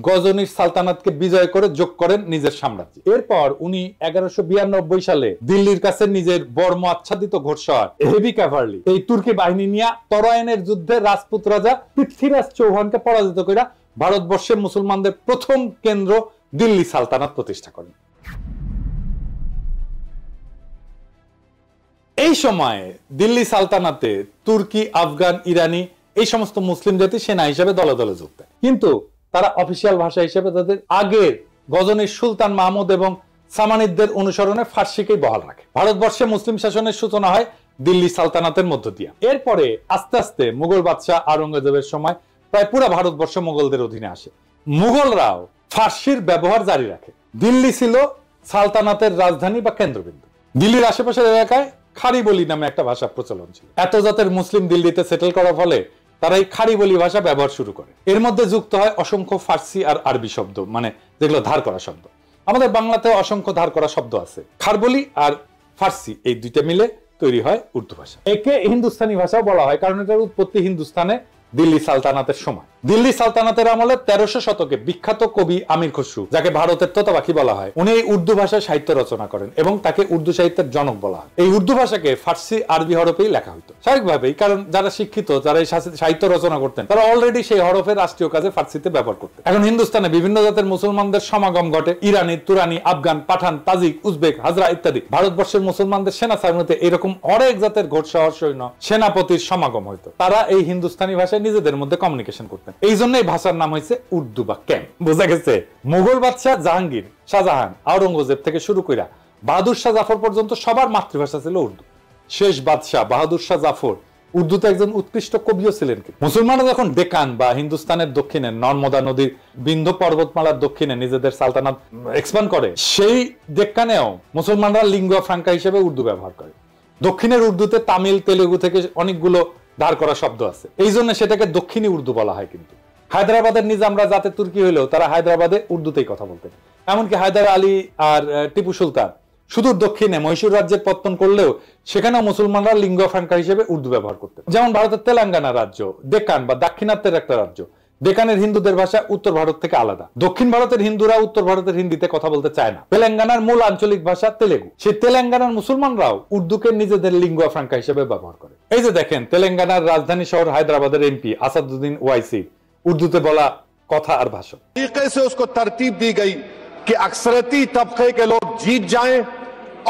গজনির সালতানাতকে বিজয় করে যোগ করেন নিজের সাম্রাজ্যে। এরপর উনি 1192 সালে দিল্লির কাছে নিজের বর্ম আচ্ছাদিত ঘোড়সওয়ার হেভি ক্যাভারলি এই তুর্কি বাহিনী নিয়ে তরাইনের যুদ্ধে রাজপুত রাজা পৃথ্বীরাজ চৌহানকে পরাজিত করে ভারতবর্ষের মুসলমানদের প্রথম কেন্দ্র দিল্লি সালতানাত প্রতিষ্ঠা করেন। এই সময়ে দিল্লি সালতানাতে তুর্কি, আফগান, ইরানি এই সমস্ত মুসলিম জাতি সেনা হিসেবে দলে দলে যোগ দেয়, কিন্তু তারা অফিসিয়াল ভাষা হিসেবে তাদের আগের গজনির সুলতান মাহমুদ এবং সামানিদদের অনুসরণে ফার্সিকেই বহাল রাখে। ভারতবর্ষে মুসলিম শাসনের সূচনা হয় দিল্লি সালতানাতের মধ্য দিয়ে। এরপরে আস্তে আস্তে মুঘল বাদশাহ আওরঙ্গজেবের সময় প্রায় পুরো ভারতবর্ষ মুঘলদের অধীনে আসে। মুঘলরাও ফার্সির ব্যবহার জারি রাখে। দিল্লি ছিল সালতানাতের রাজধানী বা কেন্দ্রবিন্দু। দিল্লির আশেপাশের এলাকায় খারিবলি নামে একটা ভাষা প্রচলন ছিল। এত জাতের মুসলিম দিল্লিতে সেটেল করার ফলে তারা এই খারিবলি ভাষা ব্যবহার শুরু করে। এর মধ্যে যুক্ত হয় অসংখ্য ফার্সি আর আরবি শব্দ, মানে যেগুলো ধার করা শব্দ। আমাদের বাংলাতে অসংখ্য ধার করা শব্দ আছে। খারবলি আর ফার্সি এই দুইটা মিলে তৈরি হয় উর্দু ভাষা। একে হিন্দুস্তানি ভাষাও বলা হয় কারণ এটার উৎপত্তি হিন্দুস্তানে দিল্লি সালতানাতের সময়। দিল্লি সালতানাতের আমলে 1300 শতকে বিখ্যাত কবি আমির খসরু, যাকে ভারতের তোতাপাখি বলা হয়, উনি উর্দু ভাষায় সাহিত্য রচনা করেন এবং তাকে উর্দু সাহিত্যের জনক বলা হয়। এই উর্দু ভাষাকে ফার্সি আরবি হরফেই লেখা হতো স্বাভাবিকভাবেই, কারণ যারা শিক্ষিত, যারা এই সাহিত্য রচনা করতেন, তারা অলরেডি সেই হরফের রাষ্ট্রীয় কাজে ফার্সিতে ব্যবহার করতেন। এখন হিন্দুস্তানে বিভিন্ন জাতের মুসলমানদের সমাগম ঘটে। ইরানি, তুরানি, আফগান, পাঠান, তাজিক, উজবেক, হাজরা ইত্যাদি। ভারতবর্ষের মুসলমানদের সেনা সামরিতে এরকম অনেক জাতের ঘোড়সওয়ার সৈন্য সেনাপতির সমাগম হইতো। তারা এই হিন্দুস্তানি ভাষায় নিজেদের মধ্যে কমিউনিকেশন করতেন। এই জন্য এই ভাষার নাম হয়েছে উর্দু বা ক্যাম্প। বোঝা গেছে? মুঘল বাদশাহ জাহাঙ্গীর, শাহজাহান, আওরঙ্গজেব থেকে শুরু করে বাহাদুর শাহ জাফর পর্যন্ত সবার মাতৃভাষা ছিল উর্দু। শেষ বাদশাহ বাহাদুর শাহ জাফর উর্দুতে একজন উৎকৃষ্ট কবিও ছিলেন। মুসলমানরা যখন ডেকান বা হিন্দুস্তানের দক্ষিণে নর্মদা নদীর বিন্ধ্য পর্বতমালার দক্ষিণে নিজেদের সালতানাত এক্সপ্যান্ড করে, সেই ডেক্কানেও মুসলমানরা লিঙ্গুয়া ফ্রাঙ্কা হিসেবে উর্দু ব্যবহার করে। দক্ষিণের উর্দুতে তামিল, তেলেগু থেকে অনেকগুলো ধার করা শব্দ আছে, এই জন্য সেটাকে দক্ষিণী উর্দু বলা হয়। কিন্তু হায়দ্রাবাদের নিজামরা যাতে তুর্কি হইলেও তারা হায়দ্রাবাদে উর্দুতেই কথা বলতেন। এমনকি হায়দার আলী আর টিপু সুলতান সুদূর দক্ষিণে মহীশূর রাজ্যের পত্তন করলেও সেখানেও মুসলমানরা লিঙ্গুয়া ফ্রাঙ্কা হিসেবে উর্দু ব্যবহার করতেন। যেমন ভারতের তেলেঙ্গানা রাজ্য, ডেকান বা দাক্ষিণাত্যের একটা রাজ্য, ডেকানের হিন্দুদের ভাষা উত্তর ভারত থেকে আলাদা। দক্ষিণ ভারতের হিন্দুরা উত্তর ভারতের হিন্দিতে কথা বলতে চায় না। তেলেঙ্গানার মূল আঞ্চলিক ভাষা তেলেগু। সেই তেলেঙ্গানার মুসলমানরাও উর্দুকে নিজেদের লিঙ্গুয়া ফ্রাঙ্কা হিসেবে ব্যবহার করে। এই যে দেখেন, তেলেঙ্গানার রাজধানী শহর হায়দ্রাবাদের এমপি আসাদুদ্দিন ওয়াইসি উর্দুতে বলা কথা আর ভাষণ। तरीके से उसको तरतीब दी गई कि अक्सरती तबके के लोग जीत जाएं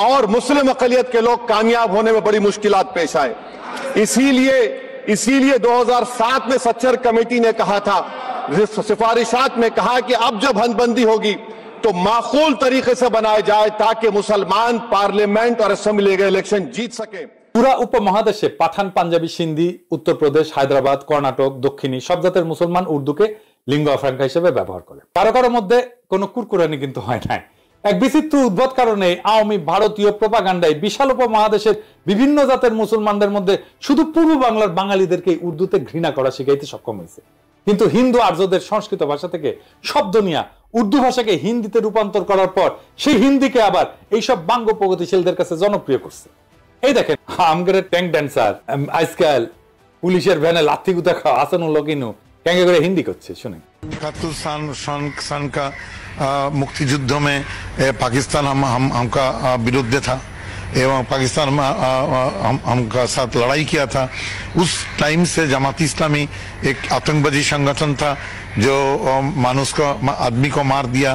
और मुस्लिम अकलियत के लोग कामयाब होने में बड़ी मुश्किलात पेश आए। इसीलिए 2007 में सच्चर कमेटी ने कहा था, सिफारिशात में कहा कि अब जब हदबंदी होगी तो माकूल तरीके से बनाए जाए ताकि मुसलमान पार्लियामेंट और असेंबली के इलेक्शन जीत सके। পুরা উপমহাদেশে পাঠান, পাঞ্জাবি, সিন্ধি, উত্তরপ্রদেশ, হায়দ্রাবাদ, কর্ণাটক, দক্ষিণী সব জাতের মুসলমান উর্দুকে লিঙ্গুয়া ফ্রাঙ্কা হিসেবে ব্যবহার করে। কারো কারো মধ্যে কোনো কুরকুরানি কিন্তু হয় নাই। এক বিচিত্র উদ্ভট কারণে আওয়ামী ভারতীয় প্রোপাগান্ডায় বিশাল উপমহাদেশের বিভিন্ন জাতের মুসলমানদের মধ্যে শুধু পূর্ব বাংলার বাঙালিদেরকে উর্দুতে ঘৃণা করা শিখাইতে সক্ষম হয়েছে। কিন্তু হিন্দু আর্যদের সংস্কৃত ভাষা থেকে শব্দ নিয়ে উর্দু ভাষাকে হিন্দিতে রূপান্তর করার পর সেই হিন্দিকে আবার এইসব বাঙ্গ প্রগতিশীলদের কাছে জনপ্রিয় করছে। এই দেখেন আমগের ট্যাঙ্ক ড্যান্সার আজকাল পুলিশের ভ্যানে লাথি গুতা খাওয়া আসানুল্লাহ কিনু ক্যাঙ্গে করে হিন্দি করছে, শুনেন। 71 सन का मुक्ति युद्ध में पाकिस्तान हमका विरुद्ध था एवं पाकिस्तान में हमका साथ लड़ाई किया था। उस टाइम से जमाती इस्लामी एक आतंकवादी संगठन था जो मानुष को, आदमी को मार दिया,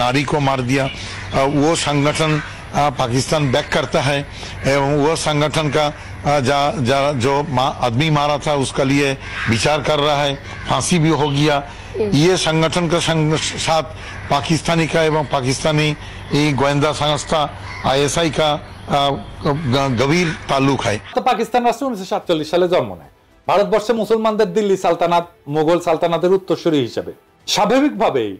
नारी को मार दिया। वो संगठन पाकिस्तान बैक करता है एवं वो संगठन का जो आदमी मारा था उसका लिए विचार कर रहा है, फांसी भी हो गया। ये संगठन का साथ पाकिस्तानी का एवं पाकिस्तानी गोয়েন্দা संस्था ISI का गভীর ताल्लुक है। তো পাকিস্তান রাষ্ট্র 1947 সালে জন্ম নেয়। ভারতবর্ষে মুসলমানদের দিল্লি সালতানাত মোগল সালতানাতের উত্তরসূরি হিসেবে। স্বাভাবিকভাবেই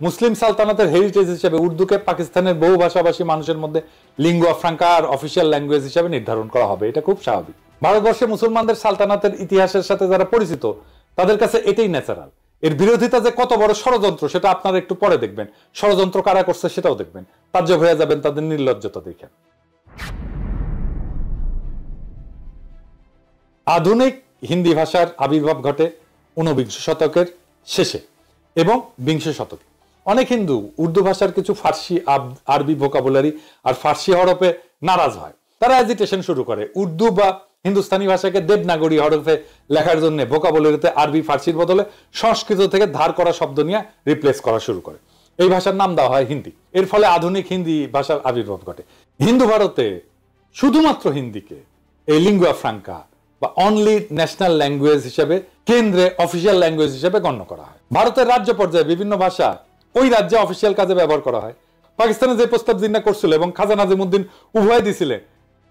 মুসলিম সালতানাতের হেরিটেজ হিসেবে উর্দুকে পাকিস্তানের বহু ভাষাভাষী মানুষের মধ্যে লিঙ্গুয়া ফ্রাঙ্কা আর অফিসিয়াল ল্যাঙ্গুয়েজ হিসেবে নির্ধারণ করা হবে। এটা খুব স্বাভাবিক। ভারতবর্ষে মুসলমানদের সালতানাতের ইতিহাসের সাথে যারা পরিচিত তাদের কাছে এটাই ন্যাচারাল। এর বিরোধিতা যে কত বড় ষড়যন্ত্র সেটা আপনারা একটু পরে দেখবেন। ষড়যন্ত্র কারা করছে সেটাও দেখবেন, তাজ্জব হয়ে যাবেন তাদের নির্লজ্জতা দেখে। আধুনিক হিন্দি ভাষার আবির্ভাব ঘটে 19 শতকের শেষে এবং 20 শতকে। অনেক হিন্দু উর্দু ভাষার কিছু ফার্সি, আরবি ভোকাবুলারি আর ফার্সি হরফে নারাজ হয়। তারা এজিটেশন শুরু করে। উর্দু বা হিন্দুস্তানি ভাষাকে দেবনাগরী হরফে লেখার জন্য ভোকাবুলারিতে আরবি, ফার্সির বদলে সংস্কৃত থেকে ধার করা শব্দ নিয়ে রিপ্লেস করা শুরু করে। এই ভাষার নাম দেওয়া হয় হিন্দি। এর ফলে আধুনিক হিন্দি ভাষার আবির্ভাব ঘটে। হিন্দু ভারতে শুধুমাত্র হিন্দিকে এই লিঙ্গুয়া ফ্রাঙ্কা বা অনলি ন্যাশনাল ল্যাঙ্গুয়েজ হিসেবে, কেন্দ্রে অফিসিয়াল ল্যাঙ্গুয়েজ হিসেবে গণ্য করা হয়। ভারতের রাজ্য পর্যায়ে বিভিন্ন ভাষা ওই রাজ্যে অফিসিয়াল কাজে ব্যবহার করা হয়। পাকিস্তানে যে প্রস্তাব জিন্না করছিল এবং খাজা নাজিমুদ্দিন উভয় দিছিলেন,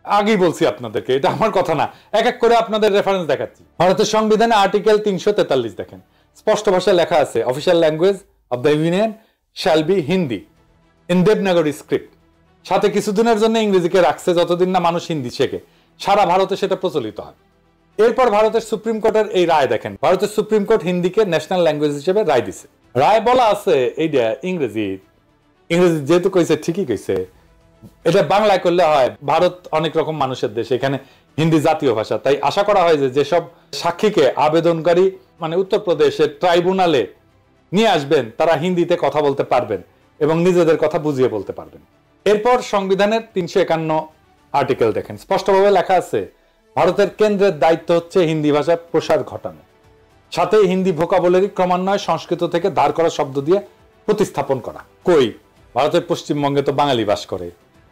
আগেই বলছি আপনাদেরকে, এটা আমার কথা না, এক এক করে আপনাদের রেফারেন্স দেখাচ্ছি। ভারতের সংবিধানে আর্টিকেল 343 দেখেন, স্পষ্ট ভাষায় লেখা আছে official language of the union shall be Hindi in Devanagari script. সাথে কিছুদিনের জন্য ইংরেজিকে রাখছে, যতদিন না মানুষ হিন্দি শেখে। সারা ভারতে সেটা প্রচলিত হয়। এরপর ভারতের সুপ্রিম কোর্টের এই রায় দেখেন। ভারতের সুপ্রিম কোর্ট হিন্দিকে ন্যাশনাল ল্যাঙ্গুয়েজ হিসেবে রায় দিছে। রায় বলা আছে এইটা ইংরেজি যেহেতু কইছে ঠিকই কইছে, এটা বাংলায় করলে হয়। ভারত অনেক রকম মানুষের দেশ, এখানে হিন্দি জাতীয় ভাষা। তাই আশা করা হয় যে যেসব সাক্ষীকে আবেদনকারী মানে উত্তরপ্রদেশের ট্রাইব্যুনালে নিয়ে আসবেন তারা হিন্দিতে কথা বলতে পারবেন এবং নিজেদের কথা বুঝিয়ে বলতে পারবেন। এরপর সংবিধানের 351 আর্টিকেল দেখেন, স্পষ্টভাবে লেখা আছে ভারতের কেন্দ্রের দায়িত্ব হচ্ছে হিন্দি ভাষার প্রসার ঘটানো, সাথে হিন্দি ভোকাবুলারি ক্রমান্বয়ে সংস্কৃত থেকে ধার করা শব্দ দিয়ে প্রতিস্থাপন করা। কই, ভারতের পশ্চিমবঙ্গে তো বাঙালি বাস করে।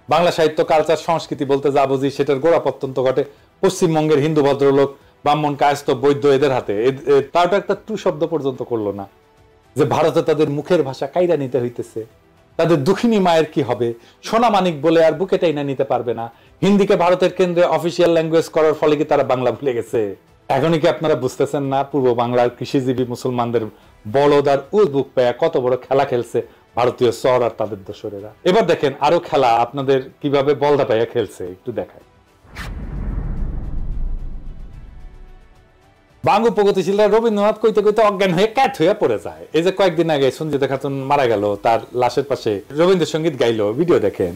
বাংলা সাহিত্য, কালচার, সংস্কৃতি বলতে যা বুঝি সেটার গোড়াপত্যন্ত ঘটে পশ্চিমবঙ্গের হিন্দু ভদ্রলোক, ব্রাহ্মণ, কায়স্থ, বৈদ্য এদের হাতে। তারটা একটা টু শব্দ পর্যন্ত করলো না যে ভারতে তাদের মুখের ভাষা কাইরা নিতে হইতেছে। তাদের দুঃখিনী মায়ের কি হবে, সোনা মানিক বলে আর বুকে টাইনা নিতে পারবে না। হিন্দিকে ভারতের কেন্দ্রে অফিসিয়াল ল্যাঙ্গুয়েজ করার ফলে কি তারা বাংলা ভুলে গেছে? এখনই কি আপনারা বুঝতেছেন না পূর্ব বাংলার কৃষিজীবী মুসলমানদের বলদ আর উজবুক পেয়া কত বড় খেলা খেলছে ভারতীয় চর আর তাদের দোসরেরা? এবার দেখেন আরো খেলা আপনাদের কিভাবে বলদা পাইয়া খেলছে, একটু দেখায়। বাঙ্গু প্রগতিশীলরা রবীন্দ্রনাথ কইতে কইতে অজ্ঞান হয়ে ক্যাট হয়ে পড়ে যায়। এই যে কয়েকদিন আগে সঞ্জিতা খাতুন মারা গেল, তার লাশের পাশে রবীন্দ্রসঙ্গীত গাইলো, ভিডিও দেখেন।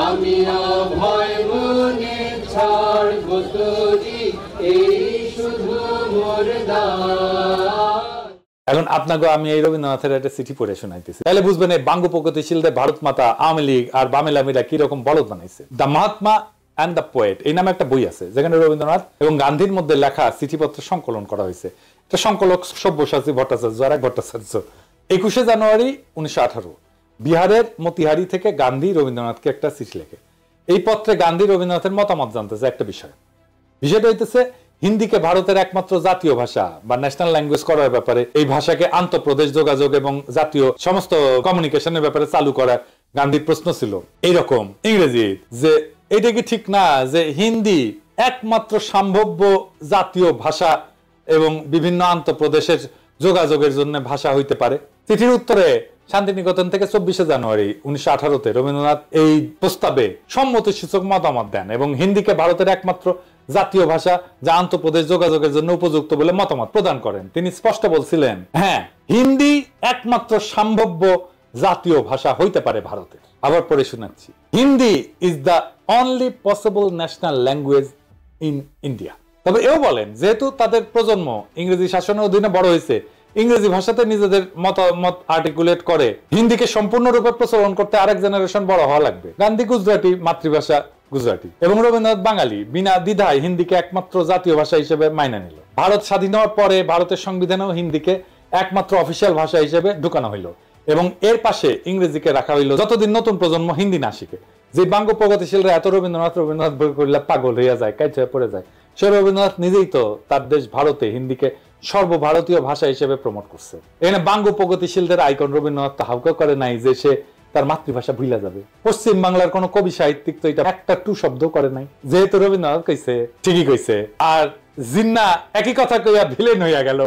আমি অভয় মনে ছাড়ব তোরি, এই শুধু মোর দান। এখন আপনাকে আমি এই রবীন্দ্রনাথের একটা চিঠি পড়ে শোনাইতেছি, তাহলে বুঝবেন এই বাঙ্গু প্রগতিশীলদের ভারত মাতা, আওয়ামী লীগ আর বামেলামিরা কিরকম বলদ বানাইছে। The Mahatma and the poet এই নামে একটা বই আছে, যেখানে রবীন্দ্রনাথ এবং গান্ধীর মধ্যে লেখা চিঠিপত্র সংকলন করা হয়েছে। এটা সংকলক সব্যসাচী ভট্টাচার্য আর এক ভট্টাচার্য। 21 জানুয়ারি 1918 বিহারের মতিহারি থেকে গান্ধী রবীন্দ্রনাথকে একটা চিঠি লেখে। এই পত্রে গান্ধী রবীন্দ্রনাথের মতামত জানতেছে একটা বিষয়টা হইতেছে হিন্দিকে ভারতের একমাত্র জাতীয় ভাষা বা ন্যাশনাল ল্যাঙ্গুয়েজ করার ব্যাপারে, এই ভাষাকে আন্তঃপ্রদেশ যোগাযোগ এবং জাতীয় সমস্ত কমিউনিকেশনের ব্যাপারে চালু করা গান্ধীর প্রশ্ন ছিল এইরকম ইংরেজি, যে এটা কি ঠিক না যে হিন্দি একমাত্র সম্ভাব্য জাতীয় ভাষা এবং বিভিন্ন আন্তঃপ্রদেশের যোগাযোগের জন্য ভাষা হইতে পারে? চিঠির উত্তরে শান্তিনিকেতন থেকে 24 জানুয়ারি 1918-তে রবীন্দ্রনাথ এই প্রস্তাবে সম্মতিসূচক মতামত দেন এবং হিন্দিকে ভারতের একমাত্র জাতীয় ভাষা যা আন্তঃপ্রদেশ যোগাযোগের জন্য উপযুক্ত বলে মতামত প্রদান করেন। তিনি স্পষ্ট বলছিলেন, হ্যাঁ, হিন্দি একমাত্র সম্ভাব্য জাতীয় ভাষা হইতে পারে ভারতের। আবার পড়ে শোনাচ্ছি, Hindi is the only possible national language in India. তবে এও বলেন, যেহেতু তাদের প্রজন্ম ইংরেজি শাসনের অধীনে বড় হয়েছে, ইংরেজি ভাষাতে নিজেদের মতামত আর্টিকুলেট করে হিন্দিকে সম্পূর্ণরূপে প্রচলন করতে আরেক জেনারেশন বড় হওয়া লাগবে। গান্ধী গুজরাটি, মাতৃভাষা গুজরাটি, এবং রবীন্দ্রনাথ বাঙালি, বিনা দ্বিধায় হিন্দিকে একমাত্র জাতীয় ভাষা হিসেবে মাইনে নিল। ভারত স্বাধীন হওয়ার পরে ভারতের সংবিধানেও হিন্দিকে একমাত্র অফিসিয়াল ভাষা হিসেবে ঢুকানো হইল এবং এর পাশে ইংরেজিকে রাখা হইল যতদিন নতুন প্রজন্ম হিন্দি না শিখে। যে বাঙ্গ প্রগতিশীলরা এত রবীন্দ্রনাথ বই করলে পাগল হইয়া যায়, কাইট হয়ে পড়ে যায়, সে রবীন্দ্রনাথ নিজেই তো তার দেশ ভারতে হিন্দিকে সর্বভারতীয় ভাষা হিসেবে প্রমোট করছে। এখানে বাঙ্গ প্রগতিশীলদের আইকন রবীন্দ্রনাথ তো হাউকা করে নাই যে সে তার মাতৃভাষা ভুলা যাবে। পশ্চিম বাংলার কোন কবি সাহিত্যিক তো এটা একটা টু শব্দ করে নাই, যেহেতু রবীন্দ্রনাথ কইছে, ঠিকই কইছে। আর জিন্না একই কথা কইয়া ভিলেন হইয়া গেল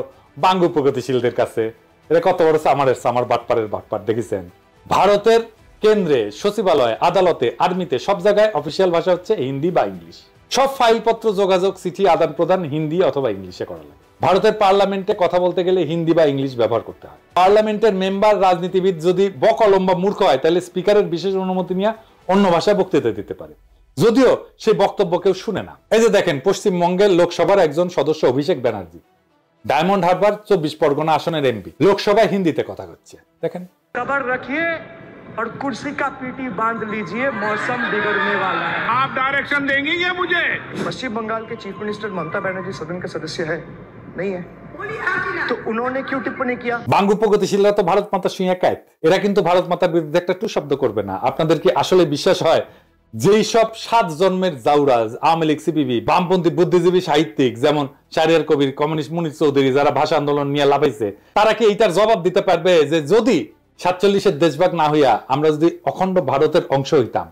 বাঙ্গ প্রগতিশীলদের কাছে। এটা কত বড় সামার বাটপারের বাটপার দেখেছেন। ভারতের কেন্দ্রে, সচিবালয়, আদালতে, আর্মিতে, সব জায়গায় অফিসিয়াল ভাষা হচ্ছে হিন্দি বা ইংলিশ। সব ফাইলপত্র, যোগাযোগ, চিঠি আদান প্রদান হিন্দি অথবা ইংলিশে করা লাগে। ভারতের পার্লামেন্টে কথা বলতে গেলে হিন্দি বা ইংলিশ ব্যবহার করতে হয়। পার্লামেন্টের মেম্বার, রাজনীতিবিদ যদি বকলম বা মূর্খ হয় তাহলে স্পিকারের বিশেষ অনুমতি নিয়ে অন্য ভাষায় বক্তৃতা দিতে পারে, যদিও সেই বক্তব্য কেউ শুনে না। এই যে দেখেন, পশ্চিমবঙ্গের লোকসভার একজন সদস্য অভিষেক ব্যানার্জি ডায়মন্ড হারবার 24 পরগনা আসনের এমপি, লোকসভায় হিন্দিতে কথা হচ্ছে। দেখেন, खबर रखिए और कुर्सी का पीटी बांध लीजिए, मौसम बिगड़ने वाला है। आप डायरेक्शन देंगी ये मुझे? पश्चिम बंगाल के चीफ मिनिस्टर ममता बनर्जी सदन के सदस्य है, नहीं है? तो उन्होंने क्यों टिप्पणी किया? বাঙ্গু প্রগতিশীলরা তো ভারত মাতা শুইয়া কায়েত, এরা কিন্তু ভারত মাতার বিরুদ্ধে একটা টু শব্দ করবে না। আপনাদের কি আসলে বিশ্বাস হয় যেই সব 7 জন্মের জাউরাজ, আওয়ামী লীগ, সিপিবি, বামপন্থী বুদ্ধিজীবী সাহিত্যিক যেমন শাহরিয়ার কবির, কমিউনিস্ট মুনির চৌধুরী, যারা ভাষা আন্দোলন নিয়ে লাফাইছে, তারা কি এইটার জবাব দিতে পারবে যে যদি 47-এর দেশভাগ না হইয়া আমরা যদি অখণ্ড ভারতের অংশ হইতাম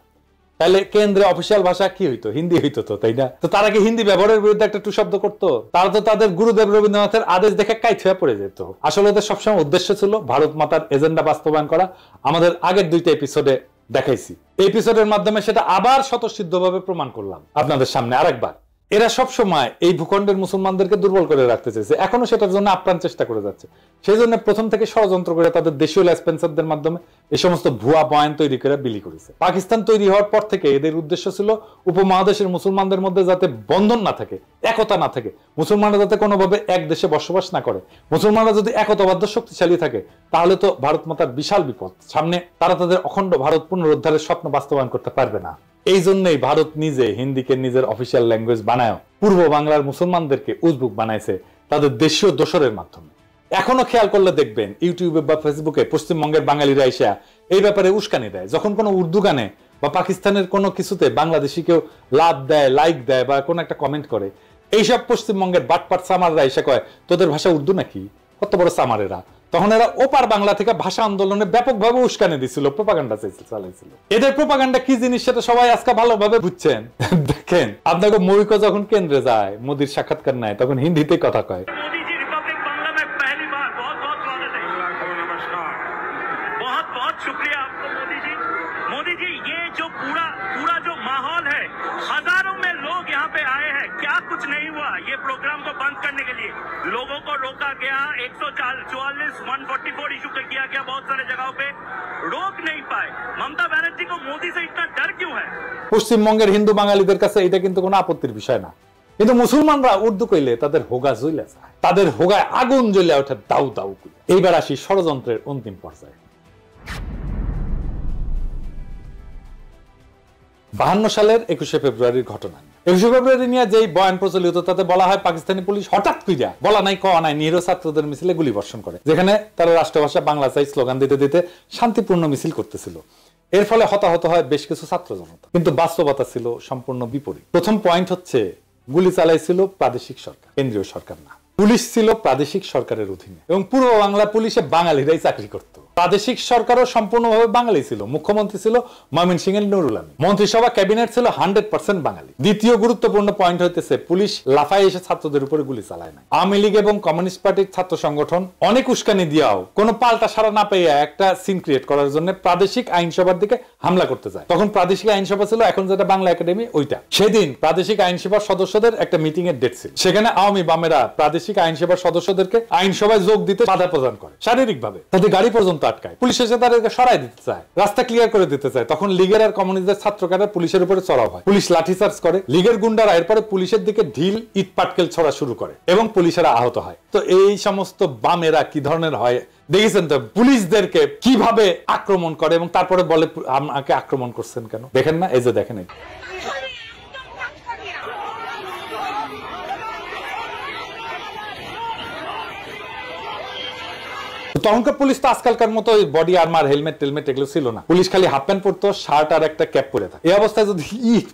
তাহলে কেন্দ্রে অফিসিয়াল ভাষা কি হইতো? হিন্দি হইতো তো, তাই না? তো তারা কি হিন্দি ব্যবহারের বিরুদ্ধে একটা টু শব্দ করতো? তারা তো তাদের গুরুদেব রবীন্দ্রনাথের আদেশ দেখে কাইট হয়ে পড়ে যেত। আসলে ওদের সবসময় উদ্দেশ্য ছিল ভারত মাতার এজেন্ডা বাস্তবায়ন করা। আমাদের আগের 2টা এপিসোডে দেখাইছি, এই এপিসোডের মাধ্যমে সেটা আবার স্বতঃসিদ্ধভাবে প্রমাণ করলাম আপনাদের সামনে আরেকবার। এরা সব সময় এই ভূখণ্ডের মুসলমানদেরকে দুর্বল করে রাখতে চেয়েছে, এখনো সেটার জন্য আপ্রাণ চেষ্টা করে যাচ্ছে। সেই জন্য প্রথম থেকে ষড়যন্ত্র করে তাদের দেশীয় লেসপেন্সারদের মাধ্যমে এই সমস্ত ভুয়া বয়ান তৈরি করে বিলি করেছে। পাকিস্তান তৈরি হওয়ার পর থেকে এদের উদ্দেশ্য ছিল উপমহাদেশের মুসলমানদের মধ্যে যাতে বন্ধন না থাকে, একতা না থাকে, মুসলমানরা যাতে কোনোভাবে এক দেশে বসবাস না করে। মুসলমানরা যদি একতাবদ্ধ শক্তিশালী থাকে তাহলে তো ভারত মাতার বিশাল বিপদ সামনে, তারা তাদের অখণ্ড ভারত পুনরুদ্ধারের স্বপ্ন বাস্তবায়ন করতে পারবে না। এই জন্যই ভারত নিজে হিন্দিকে নিজের অফিসিয়াল ল্যাঙ্গুয়েজ বানায় পূর্ব বাংলার মুসলমানদেরকে উজবুক বানাইছে তাদের দেশীয় দোসরের মাধ্যমে। এখনো খেয়াল করলে দেখবেন ইউটিউবে বা ফেসবুকে পশ্চিমবঙ্গের বাঙালিরা এসে এই ব্যাপারে উস্কানি দেয়। যখন কোনো উর্দু গানে বা পাকিস্তানের কোনো কিছুতে বাংলাদেশি কেউ লাভ দেয়, লাইক দেয় বা কোনো একটা কমেন্ট করে, এইসব পশ্চিমবঙ্গের বাটপাট সামাররা এসে কয় তোদের ভাষা উর্দু নাকি? কত বড় সামারেরা! তখন এরা ওপার বাংলা থেকে ভাষা আন্দোলনে ব্যাপকভাবে উস্কানি দিছিল, প্রোপাগান্ডা চালাইছিল। এদের প্রোপাগান্ডা কি জিনিস সেটা সবাই আজকে ভালোভাবে বুঝছেন। দেখেন, আপনাকে মৌলিক যখন কেন্দ্রে যায়, মোদির সাক্ষাৎকার নেয়, তখন হিন্দিতে কথা কয়। शुक्रिया आपको मोदी जी। मोदी जी, ये जो पूरा जो माहौल है, हजारों में लोग यहाँ पे आए हैं, क्या कुछ नहीं हुआ? ये प्रोग्राम को बंद करने के लिए लोगों को रोका गया, 144, 144 इशू किया गया, बहुत सारे जगहों पे रोक नहीं पाए। ममता बनर्जी को मोदी से इतना डर क्यों है? পশ্চিমবঙ্গের হিন্দু বাঙালিদের কাছে এটা কিন্তু কোনো আপত্তির বিষয় না, কিন্তু মুসলমানরা উর্দু কইলে তাদের হোগা জ্বলে যায়, তাদের হোগায় আগুন জ্বলে ওঠে দাউ দাউ করে। এইবার আসি ষড়যন্ত্রের অন্তিম পর্যায়ে। 52 সালের 21শে ফেব্রুয়ারির ঘটনা। 21শে ফেব্রুয়ারি নিয়ে যেই বয়ান প্রচলিত তাতে বলা হয় পাকিস্তানি পুলিশ হঠাৎ কইরা বলা নাই কওয়া নাই নিরীহ ছাত্রদের মিছিলে গুলি বর্ষণ করে, যেখানে তারা রাষ্ট্রভাষা বাংলা চাই স্লোগান দিতে দিতে শান্তিপূর্ণ মিছিল করতেছিল। এর ফলে হতাহত হয় বেশ কিছু ছাত্র জনতা, কিন্তু বাস্তবতা ছিল সম্পূর্ণ বিপরীত। প্রথম পয়েন্ট হচ্ছে গুলি চালাইছিল প্রাদেশিক সরকার, কেন্দ্রীয় সরকার না। পুলিশ ছিল প্রাদেশিক সরকারের অধীনে এবং পূর্ব বাংলা পুলিশে বাঙালিরাই চাকরি করত। প্রাদেশিক সরকারও সম্পূর্ণভাবে বাঙালি ছিল। মুখ্যমন্ত্রী ছিল ময়মনসিংহের নুরুল আমিন, মন্ত্রিসভা ক্যাবিনেট ছিল 100% বাঙালি। দ্বিতীয় গুরুত্বপূর্ণ পয়েন্ট হইতেছে পুলিশ লাফায় এসে ছাত্রদের উপরে গুলি চালায় না। আওয়ামী লীগ এবং কমিউনিস্ট পার্টির ছাত্র সংগঠন অনেক উস্কানি দিয়াও কোনো পাল্টা সারা না পেয়ে একটা সিন ক্রিয়েট করার জন্য প্রাদেশিক আইনসভার দিকে হামলা করতে যায়। তখন প্রাদেশিক আইনসভা ছিল এখন যেটা বাংলা একাডেমি, ওইটা। সেদিন প্রাদেশিক আইনসভার সদস্যদের একটা মিটিং এর ডেট ছিল। সেখানে আওয়ামী বামেরা প্রাদেশিক আইনসভার সদস্যদেরকে আইনসভায় যোগ দিতে বাধা প্রদান করে শারীরিকভাবে, তাদের গাড়ি পর্যন্ত আটকায়। পুলিশ এসে তাদেরকে সরাই দিতে চায়, রাস্তা ক্লিয়ার করে দিতে চায়। তখন লীগের আর কমিউনিস্টদের ছাত্রকারা পুলিশের উপরে চড়াও হয়, পুলিশ লাঠিচার্জ করে। লীগের গুন্ডারা এরপরে পুলিশের দিকে ঢিল ইট পাটকেল ছড়া শুরু করে এবং পুলিশেরা আহত হয়। তো এই সমস্ত বামেরা কি ধরনের হয় দেখেছেন তো, পুলিশদেরকে কিভাবে আক্রমণ করে এবং তারপরে বলে আমাকে আক্রমণ করছেন কেন, দেখেন না? এই যে দেখেন, তখনকার পুলিশ তো আজকালকার মতো বডি আর্মার, হেলমেট টেলমেট এগুলো ছিল না। পুলিশ খালি হাফ প্যান্ট পরতো, শার্ট আর একটা ক্যাপ পরে থাকে। এই অবস্থায় যদি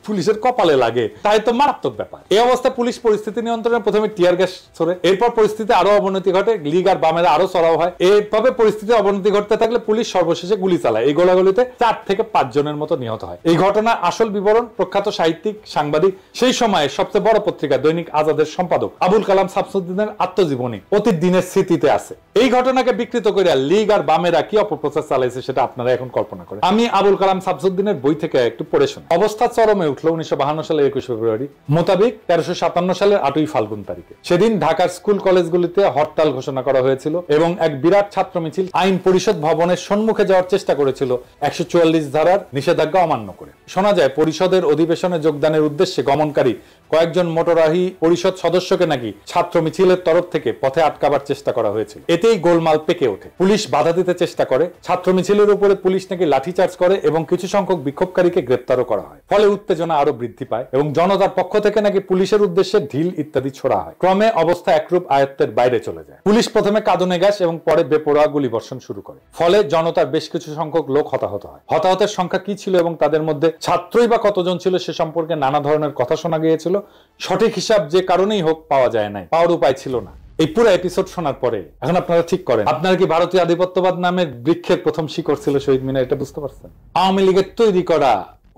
পুলিশের কপালে লাগে তাই তো মারাত্মক ব্যাপার। এই অবস্থায় পুলিশ পরিস্থিতি নিয়ন্ত্রণে প্রথমে টিয়ার গ্যাস ছোড়ে, এরপর পরিস্থিতি আরো অবনতি ঘটে, লীগ আর বামেরা আরো চড়াও হয়। এইভাবে পরিস্থিতি অবনতি ঘটতে থাকলে পুলিশ সর্বশেষে গুলি চালায়। এই গোলাগুলিতে 4 থেকে 5 জনের মতো নিহত হয়। এই ঘটনার আসল বিবরণ প্রখ্যাত সাহিত্যিক, সাংবাদিক, সেই সময়ে সবচেয়ে বড় পত্রিকা দৈনিক আজাদের সম্পাদক আবুল কালাম শামসুদ্দিনের আত্মজীবনী অতীত দিনের স্মৃতিতে আছে। এই ঘটনাকে বিকৃত করে লীগ আর বামেরা কি অপপ্রচার চালাইছে সেটা আপনারা এখন কল্পনা করেন। আমি আবুল কালাম শামসুদ্দিনের বই থেকে একটু পড়ে শুনি। অবস্থা চরমে উঠল 1952 সালের 21 ফেব্রুয়ারি মোতাবেক 1357 সালের 8ই ফাল্গুন তারিখে। সেদিন ঢাকার স্কুল কলেজগুলিতে হরতাল ঘোষণা করা হয়েছিল এবং এক বিরাট ছাত্র মিছিল আইন পরিষদ ভবনের সম্মুখে যাওয়ার চেষ্টা করেছিল 144 ধারার নিষেধাজ্ঞা অমান্য করে। শোনা যায় পরিষদের অধিবেশনে যোগদানের উদ্দেশ্যে গমনকারী কয়েকজন মোটরাহি পরিষদ সদস্যকে নাকি ছাত্র মিছিলের তরফ থেকে পথে আটকাবার চেষ্টা করা হয়েছিল। এতেই গোলমাল পেকে ওঠে। পুলিশ বাধা দিতে চেষ্টা করে, ছাত্র মিছিলের উপরে পুলিশ নাকি লাঠিচার্জ করে এবং কিছু সংখ্যক বিক্ষোভকারীকে গ্রেপ্তারও করা হয়। ফলে উত্তেজনা আরো বৃদ্ধি পায় এবং জনতার পক্ষ থেকে নাকি পুলিশের উদ্দেশ্যে ঢিল ইত্যাদি ছোড়া হয়। ক্রমে অবস্থা একরূপ আয়ত্তের বাইরে চলে যায়। পুলিশ প্রথমে কাঁদনে গ্যাস এবং পরে বেপরোয়া গুলি বর্ষণ শুরু করে। ফলে জনতার বেশ কিছু সংখ্যক লোক হতাহত হয়। হতাহতের সংখ্যা কি ছিল এবং তাদের মধ্যে ছাত্রই বা কতজন ছিল সে সম্পর্কে নানা ধরনের কথা শোনা গিয়েছিল। সঠিক হিসাব যে কারণেই হোক পাওয়া যায় নাই, পাওয়ার উপায় ছিল না। এই পুরো এপিসোড শোনার পরে এখন আপনারা ঠিক করেন, আপনারা কি ভারতীয় আধিপত্যবাদ নামের বৃক্ষের প্রথম শিকড় ছিল শহীদ মিনার, এটা বুঝতে পারছেন? আওয়ামী লীগের তৈরি করা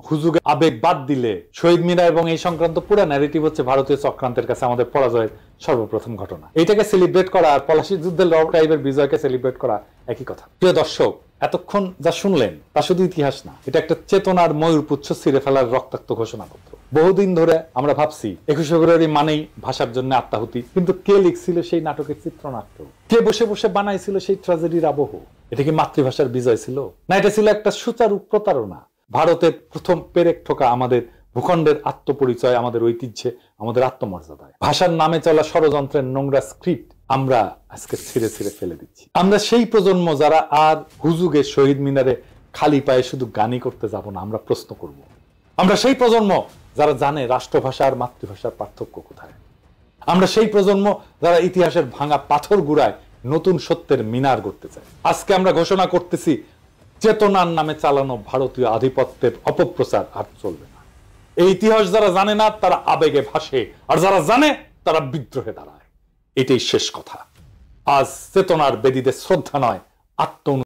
হুজুগে আবেগ বাদ দিলে শহীদ মিনার এবং এই সংক্রান্ত পুরো ন্যারেটিভ হচ্ছে ভারতীয় চক্রান্তের কাছে আমাদের পরাজয়ের সর্বপ্রথম ঘটনা। এটাকে সেলিব্রেট করা আর পলাশী যুদ্ধের লর্ড টাইপের বিজয়কে সেলিব্রেট করা একই কথা। প্রিয় দর্শক, এতক্ষণ যা শুনলেন তা শুধু ইতিহাস না, এটা একটা চেতনার ময়ূরপুচ্ছ ছিঁড়ে ফেলার রক্তাক্ত ঘোষণাপত্র। বহুদিন ধরে আমরা ভাবছি 21 ফেব্রুয়ারি মানেই ভাষার জন্য আত্মাহুতি, কিন্তু কে লিখছিল সেই নাটকের চিত্রনাট্য, কে বসে বসে বানাইছিল সেই ট্র্যাজেডির আবহ? এটা কি মাতৃভাষার বিজয় ছিল না এটা ছিল একটা সুচারু প্রতারণা? ভারতের প্রথম পেরেক ঠোকা আমাদের ভূখণ্ডের আত্মপরিচয়, আমাদের ঐতিহ্যে, আমাদের আত্মমর্যাদায়। ভাষার নামে চলা ষড়যন্ত্রের নোংরা স্ক্রিপ্ট আমরা আজকে ছিঁড়ে ছিঁড়ে ফেলে দিচ্ছি। আমরা সেই প্রজন্ম যারা আর হুজুগে শহীদ মিনারে খালি পায়ে শুধু গানই করতে যাব না, আমরা প্রশ্ন করব। আমরা সেই প্রজন্ম যারা জানে রাষ্ট্রভাষা আর মাতৃভাষার পার্থক্য কোথায়। আমরা সেই প্রজন্ম যারা ইতিহাসের ভাঙা পাথর গুড়ায় নতুন সত্যের মিনার গড়তে চায়। আজকে আমরা ঘোষণা করতেছি, চেতনার নামে চালানো ভারতীয় আধিপত্যের অপপ্রচার আর চলবে না। এই ইতিহাস যারা জানে না তারা আবেগে ভাসে, আর যারা জানে তারা বিদ্রোহে দাঁড়ায়। এটাই শেষ কথা। আজ চেতনার বেদীদের শ্রদ্ধা নয়, আত্ম